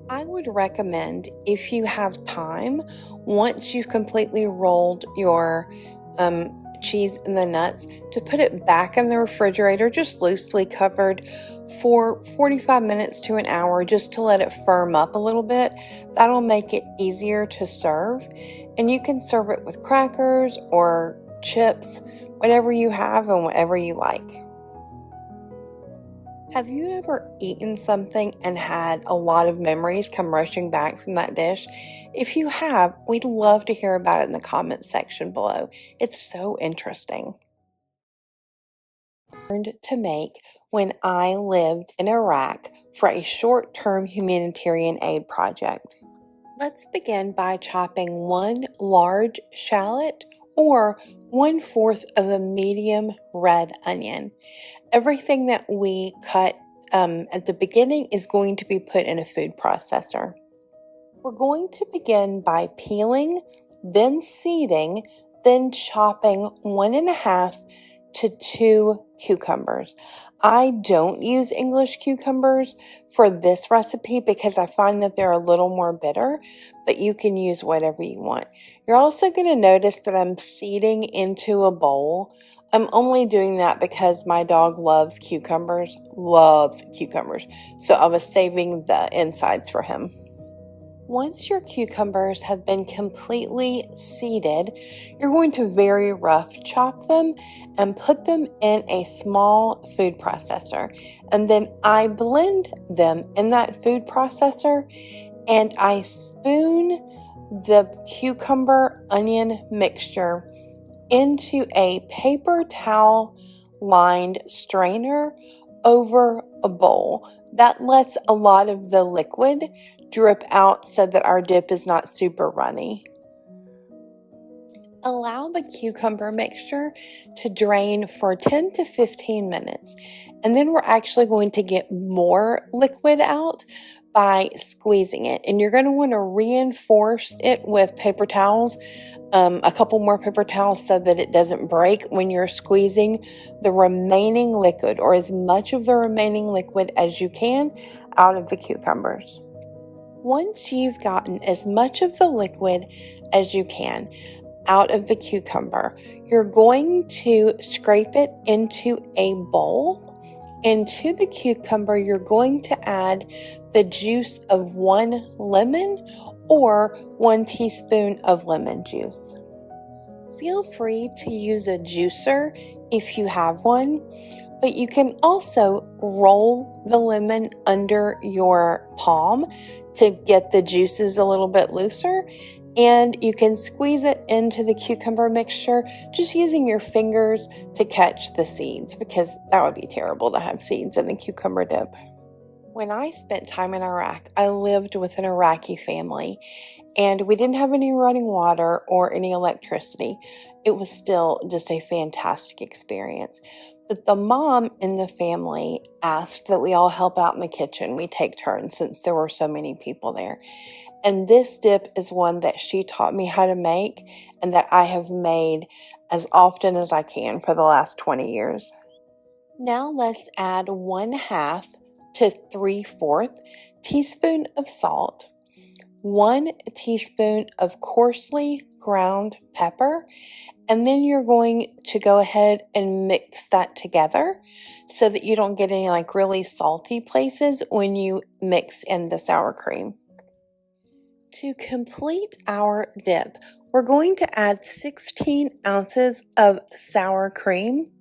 I would recommend, if you have time, once you've completely rolled your cheese and the nuts, to put it back in the refrigerator, just loosely covered, for 45 minutes to an hour, just to let it firm up a little bit. That'll make it easier to serve, and you can serve it with crackers or chips, whatever you have and whatever you like. Have you ever eaten something and had a lot of memories come rushing back from that dish? If you have, we'd love to hear about it in the comments section below. It's so interesting. Learned to make when I lived in Iraq for a short-term humanitarian aid project. Let's begin by chopping one large shallot or 1/4 of a medium red onion. Everything that we cut at the beginning is going to be put in a food processor. We're going to begin by peeling, then seeding, then chopping 1.5 to 2 cucumbers. I don't use English cucumbers for this recipe because I find that they're a little more bitter, but you can use whatever you want. You're also going to notice that I'm seeding into a bowl. I'm only doing that because my dog loves cucumbers, so I was saving the insides for him. Once your cucumbers have been completely seeded, you're going to very rough chop them and put them in a small food processor. And then I blend them in that food processor and I spoon the cucumber onion mixture into a paper towel lined strainer over a bowl. That lets a lot of the liquid drip out so that our dip is not super runny. Allow the cucumber mixture to drain for 10 to 15 minutes, and then we're actually going to get more liquid out by squeezing it. And you're going to want to reinforce it with paper towels, a couple more paper towels so that it doesn't break when you're squeezing the remaining liquid, or as much of the remaining liquid as you can, out of the cucumbers. Once you've gotten as much of the liquid as you can out of the cucumber, you're going to scrape it into a bowl. And to the cucumber, you're going to add the juice of 1 lemon or 1 teaspoon of lemon juice. Feel free to use a juicer if you have one, but you can also roll the lemon under your palm to get the juices a little bit looser, and you can squeeze it into the cucumber mixture just using your fingers to catch the seeds, because that would be terrible to have seeds in the cucumber dip. When I spent time in Iraq, I lived with an Iraqi family, and we didn't have any running water or any electricity. It was still just a fantastic experience. But the mom in the family asked that we all help out in the kitchen. We take turns since there were so many people there. And this dip is one that she taught me how to make and that I have made as often as I can for the last 20 years. Now let's add 1/2 to 3/4 teaspoon of salt, 1 teaspoon of coarsely ground pepper, and then you're going to go ahead and mix that together so that you don't get any really salty places when you mix in the sour cream. To complete our dip, we're going to add 16 ounces of sour cream.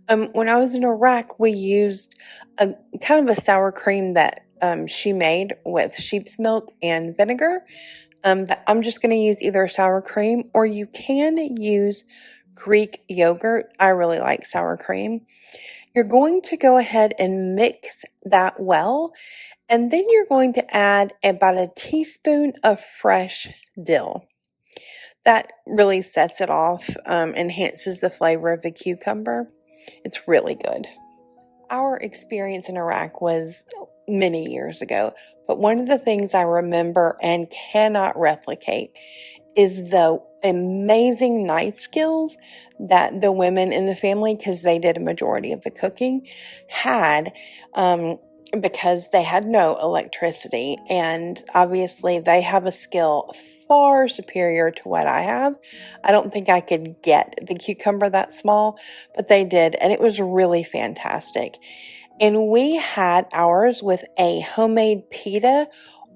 When I was in Iraq, we used a kind of a sour cream that she made with sheep's milk and vinegar. But I'm just going to use either sour cream, or you can use Greek yogurt. I really like sour cream. You're going to go ahead and mix that well, and then you're going to add about a teaspoon of fresh dill. That really sets it off, enhances the flavor of the cucumber. It's really good. Our experience in Iraq was many years ago, but one of the things I remember and cannot replicate is the amazing knife skills that the women in the family, because they did a majority of the cooking, had, because they had no electricity. And obviously they have a skill far superior to what I have. I don't think I could get the cucumber that small, but they did. And it was really fantastic. And we had ours with a homemade pita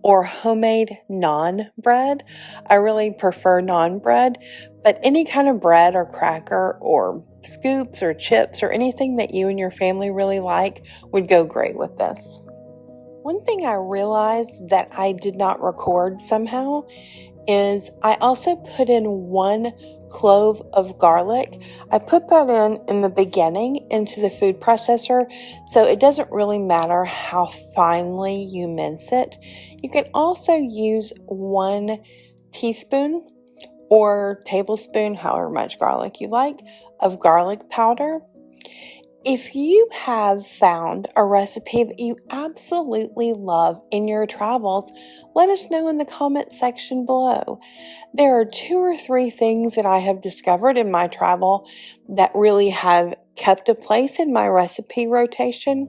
or homemade naan bread. I really prefer naan bread, but any kind of bread or cracker or scoops or chips or anything that you and your family really like would go great with this. One thing I realized that I did not record somehow is I also put in 1 clove of garlic. I put that in the beginning into the food processor, so it doesn't really matter how finely you mince it. You can also use 1 teaspoon or tablespoon, however much garlic you like, of garlic powder. If you have found a recipe that you absolutely love in your travels, let us know in the comment section below. There are 2 or 3 things that I have discovered in my travel that really have kept a place in my recipe rotation.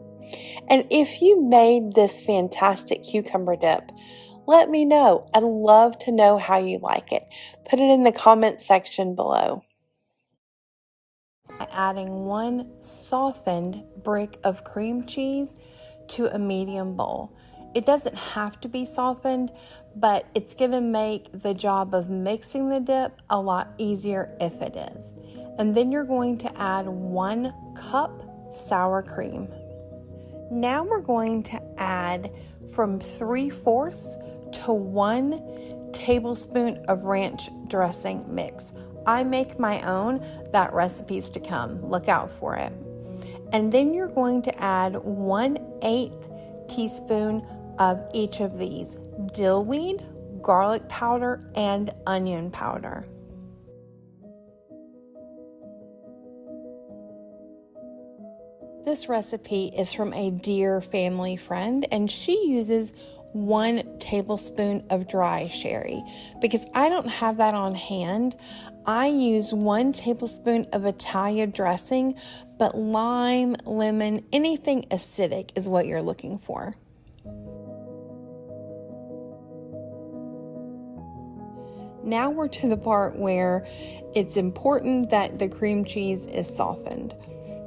And if you made this fantastic cucumber dip, let me know. I'd love to know how you like it. Put it in the comment section below. Adding 1 softened brick of cream cheese to a medium bowl. It doesn't have to be softened, but it's going to make the job of mixing the dip a lot easier if it is. And then you're going to add 1 cup sour cream. Now we're going to add from 3/4 to 1 tablespoon of ranch dressing mix. I make my own. That recipe's to come. Look out for it. And then you're going to add 1/8 teaspoon of each of these: dill weed, garlic powder, and onion powder. This recipe is from a dear family friend, and she uses 1 tablespoon of dry sherry. Because I don't have that on hand, I use 1 tablespoon of Italian dressing, but lime, lemon, anything acidic is what you're looking for. Now we're to the part where it's important that the cream cheese is softened.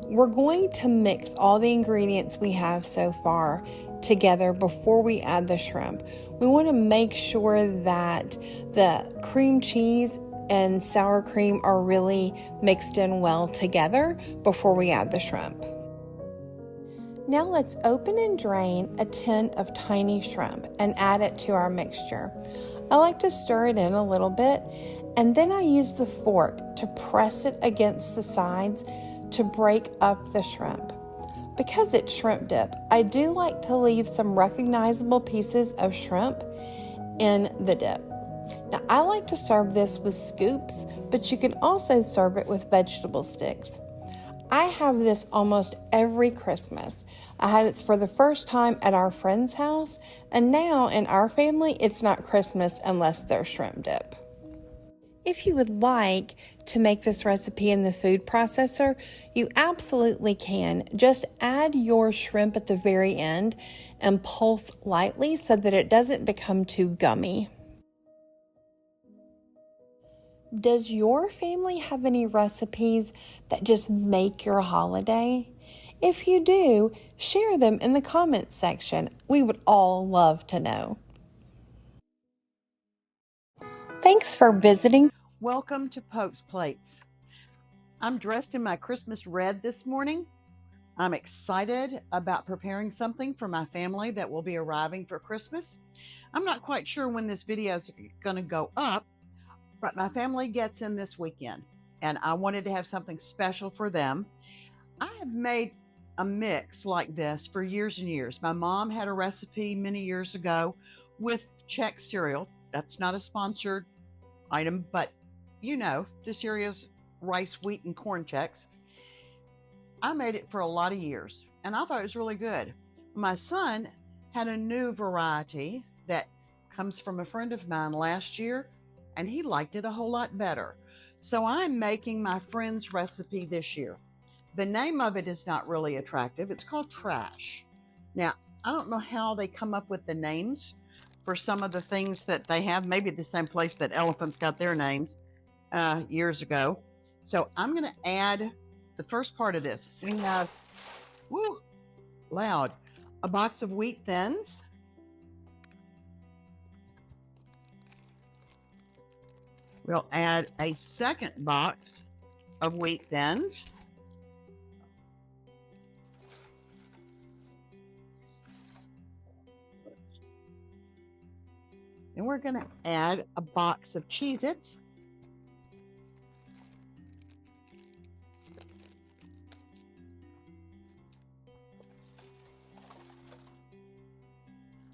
We're going to mix all the ingredients we have so far together before we add the shrimp. We want to make sure that the cream cheese and sour cream are really mixed in well together before we add the shrimp. Now let's open and drain a tin of tiny shrimp and add it to our mixture. I like to stir it in a little bit, and then I use the fork to press it against the sides to break up the shrimp. Because it's shrimp dip, I do like to leave some recognizable pieces of shrimp in the dip. Now, I like to serve this with scoops, but you can also serve it with vegetable sticks. I have this almost every Christmas. I had it for the first time at our friend's house, and now in our family, it's not Christmas unless there's shrimp dip. If you would like to make this recipe in the food processor, you absolutely can. Just add your shrimp at the very end and pulse lightly so that it doesn't become too gummy. Does your family have any recipes that just make your holiday? If you do, share them in the comments section. We would all love to know. Thanks for visiting. Welcome to Poke's Plates. I'm dressed in my Christmas red this morning. I'm excited about preparing something for my family that will be arriving for Christmas. I'm not quite sure when this video is going to go up, but my family gets in this weekend, and I wanted to have something special for them. I have made a mix like this for years and years. My mom had a recipe many years ago with Chex cereal. That's not a sponsored item, but you know, the cereal's rice, wheat, and corn Chex. I made it for a lot of years, and I thought it was really good. My son had a new variety that comes from a friend of mine last year, and he liked it a whole lot better. So I'm making my friend's recipe this year. The name of it is not really attractive. It's called Trash. Now, I don't know how they come up with the names for some of the things that they have. Maybe the same place that elephants got their names years ago. So I'm going to add the first part of this. We have, a box of wheat thins. We'll add a second box of wheat thins. And we're going to add a box of Cheez-Its.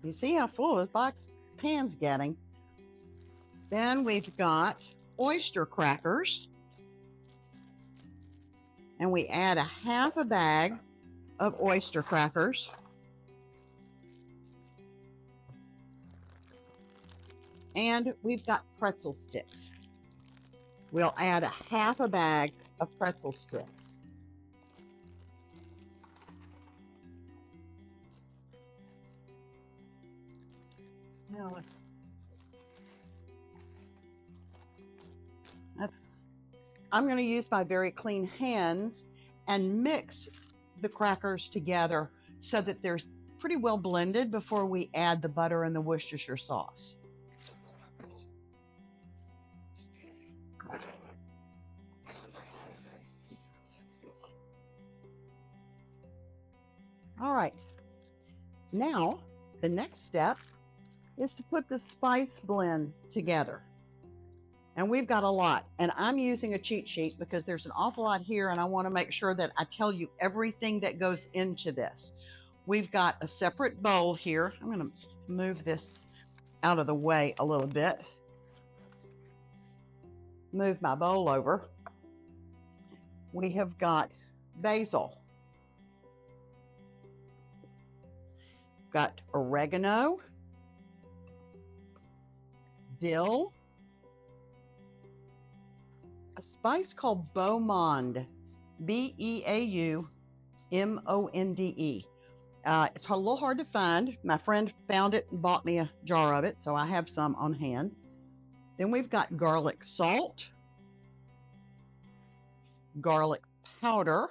You see how full this box pan's getting. Then we've got oyster crackers. And we add a half a bag of oyster crackers. And we've got pretzel sticks. We'll add a half a bag of pretzel sticks. Now, I'm going to use my very clean hands and mix the crackers together so that they're pretty well blended before we add the butter and the Worcestershire sauce. All right, now the next step is to put the spice blend together. And we've got a lot, and I'm using a cheat sheet because there's an awful lot here, and I want to make sure that I tell you everything that goes into this. We've got a separate bowl here. I'm going to move this out of the way a little bit. Move my bowl over. We have got basil. Got oregano, dill, a spice called Beaumonde, Beaumonde. It's a little hard to find. My friend found it and bought me a jar of it, so I have some on hand. Then we've got garlic salt, garlic powder,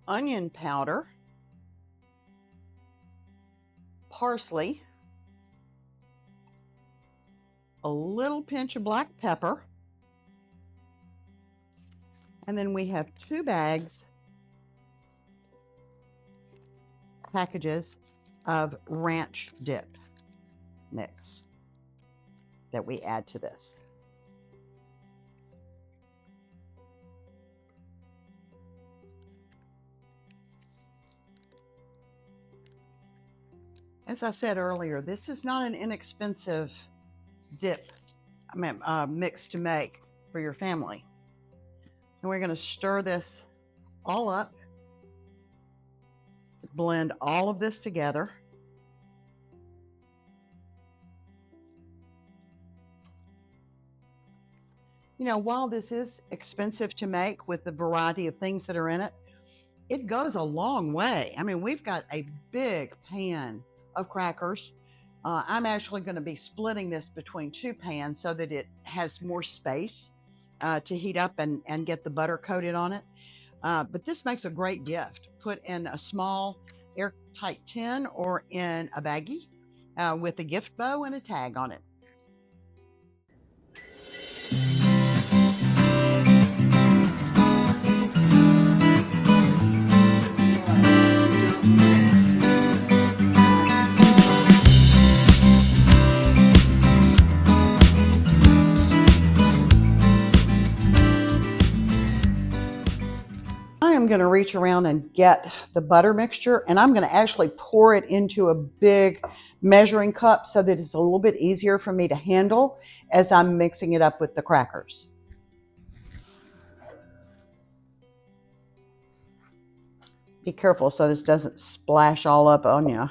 onion powder, parsley, a little pinch of black pepper, and then we have 2 packages of ranch dip mix that we add to this. As I said earlier, this is not an inexpensive mix to make for your family. And we're going to stir this all up, blend all of this together. You know, while this is expensive to make with the variety of things that are in it, it goes a long way. I mean, we've got a big pan of crackers. I'm actually going to be splitting this between 2 pans so that it has more space to heat up and get the butter coated on it. But this makes a great gift. Put in a small airtight tin or in a baggie with a gift bow and a tag on it. going to reach around and get the butter mixture, and I'm going to actually pour it into a big measuring cup so that it's a little bit easier for me to handle as I'm mixing it up with the crackers. Be careful so this doesn't splash all up on you.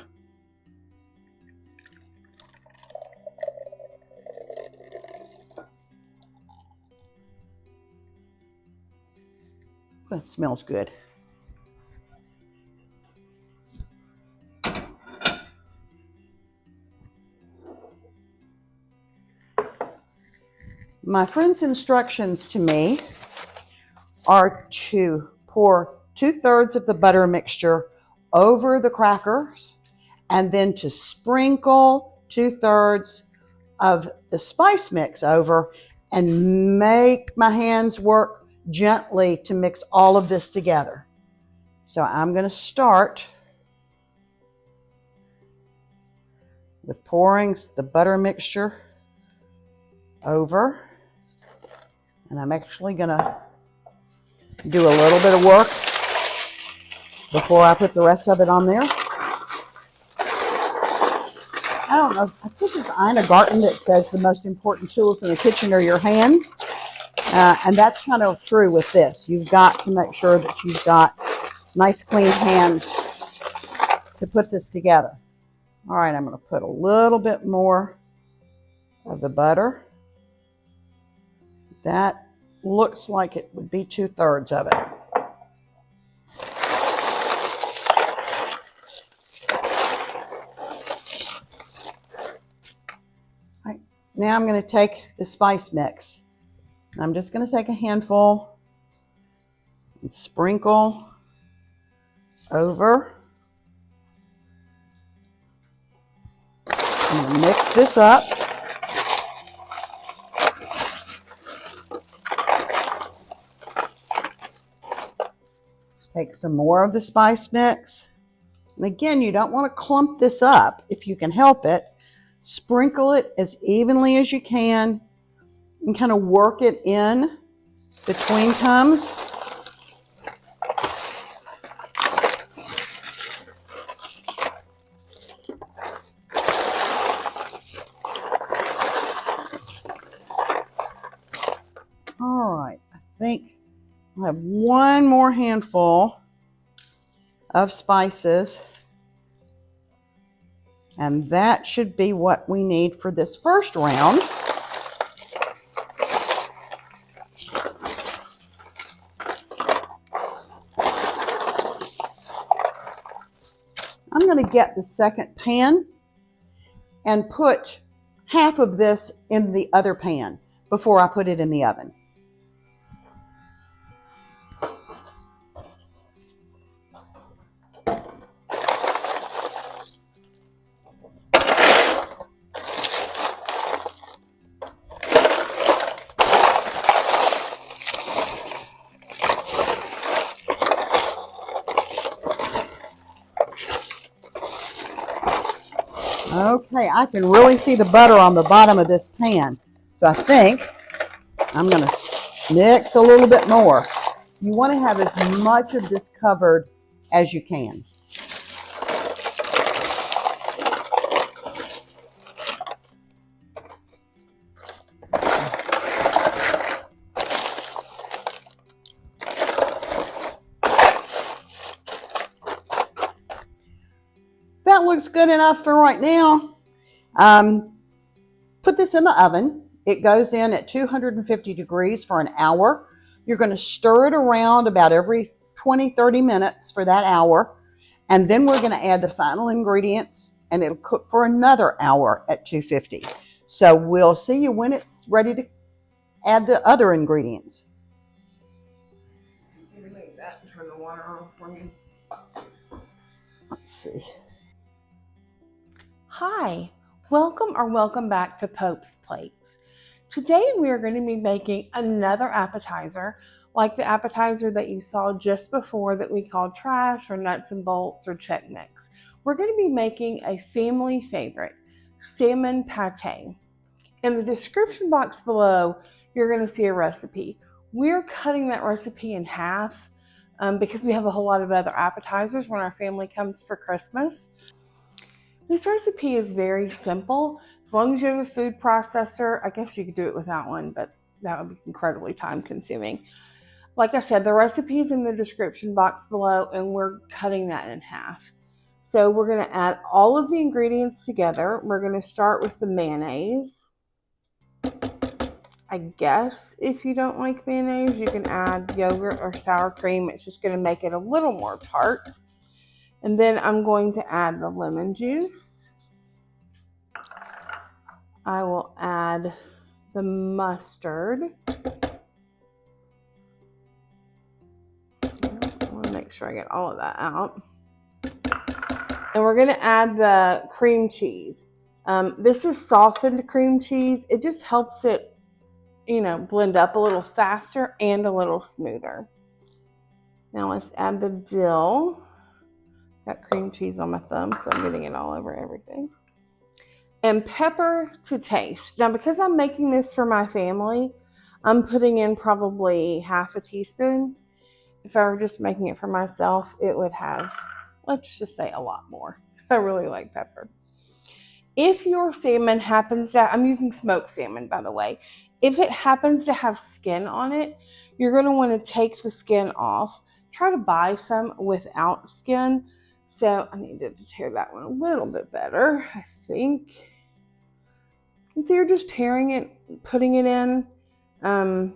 That smells good. My friend's instructions to me are to pour 2/3 of the butter mixture over the crackers and then to sprinkle 2/3 of the spice mix over and make my hands work gently to mix all of this together. So I'm going to start with pouring the butter mixture over, and I'm actually going to do a little bit of work before I put the rest of it on there. I don't know, I think it's Ina Garten that says the most important tools in the kitchen are your hands. And that's kind of true with this. You've got to make sure that you've got nice clean hands to put this together. All right, I'm going to put a little bit more of the butter. That looks like it would be 2/3 of it. Right, now I'm going to take the spice mix. I'm just going to take a handful and sprinkle over. I'm going to mix this up. Take some more of the spice mix. And again, you don't want to clump this up if you can help it. Sprinkle it as evenly as you can and kind of work it in between times. All right, I think I have one more handful of spices, and that should be what we need for this first round. I'm going to get the second pan and put half of this in the other pan before I put it in the oven. Okay, I can really see the butter on the bottom of this pan. So I think I'm going to mix a little bit more. You want to have as much of this covered as you can. That looks good enough for right now. Put this in the oven. It goes in at 250 degrees for an hour. You're going to stir it around about every 20-30 minutes for that hour. And then we're going to add the final ingredients, and it'll cook for another hour at 250. So we'll see you when it's ready to add the other ingredients. Maybe like that and turn the water on for me. Let's see. Hi, welcome back to Pope's Plates. Today we are going to be making another appetizer, like the appetizer that you saw just before that we called trash or nuts and bolts or Chex Mix. We're going to be making a family favorite, salmon pate. In the description box below, you're going to see a recipe. We're cutting that recipe in half because we have a whole lot of other appetizers when our family comes for Christmas. This recipe is very simple. As long as you have a food processor, I guess you could do it without one, but that would be incredibly time consuming. Like I said, the recipe is in the description box below, and we're cutting that in half. So we're going to add all of the ingredients together. We're going to start with the mayonnaise. I guess if you don't like mayonnaise, you can add yogurt or sour cream. It's just going to make it a little more tart. And then I'm going to add the lemon juice. I will add the mustard. I want to make sure I get all of that out. And we're going to add the cream cheese. This is softened cream cheese. It just helps it, blend up a little faster and a little smoother. Now let's add the dill. Got cream cheese on my thumb, so I'm getting it all over everything. And pepper to taste. Now, because I'm making this for my family, I'm putting in probably half a teaspoon. If I were just making it for myself, it would have, let's just say, a lot more. I really like pepper. If your salmon happens to, I'm using smoked salmon, by the way. If it happens to have skin on it, you're going to want to take the skin off. Try to buy some without skin. So I need to tear that one a little bit better, I think. And so you're just tearing it, putting it in. And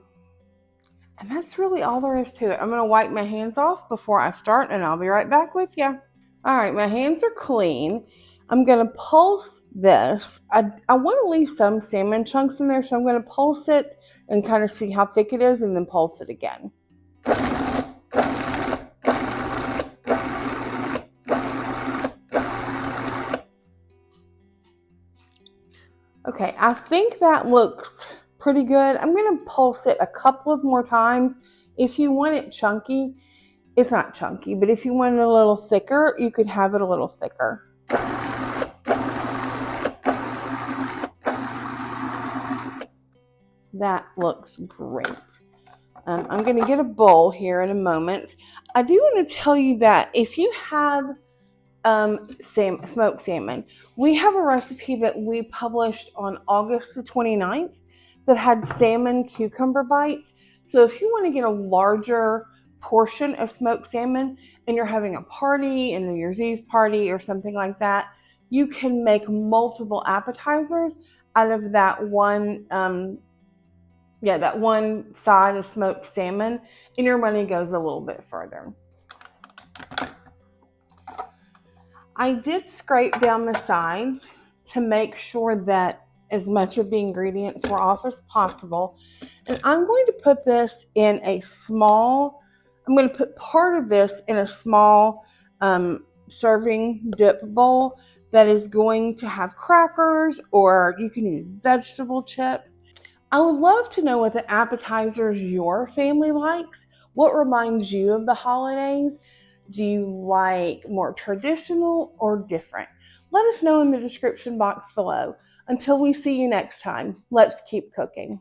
that's really all there is to it. I'm going to wipe my hands off before I start, and I'll be right back with you. All right, my hands are clean. I'm going to pulse this. I want to leave some salmon chunks in there, so I'm going to pulse it and kind of see how thick it is, and then pulse it again. Okay, I think that looks pretty good. I'm going to pulse it a couple of more times. If you want it chunky, it's not chunky, but if you want it a little thicker, you could have it a little thicker. That looks great. I'm going to get a bowl here in a moment. I do want to tell you that if you have smoked salmon, we have a recipe that we published on August the 29th that had salmon cucumber bites. So if you want to get a larger portion of smoked salmon and you're having a party, a New Year's Eve party or something like that, you can make multiple appetizers out of that one that one side of smoked salmon, and your money goes a little bit further. I did scrape down the sides to make sure that as much of the ingredients were off as possible. And I'm going to put this in I'm going to put part of this in a small serving dip bowl that is going to have crackers, or you can use vegetable chips. I would love to know what the appetizers your family likes. What reminds you of the holidays? Do you like more traditional or different? Let us know in the description box below. Until we see you next time, let's keep cooking.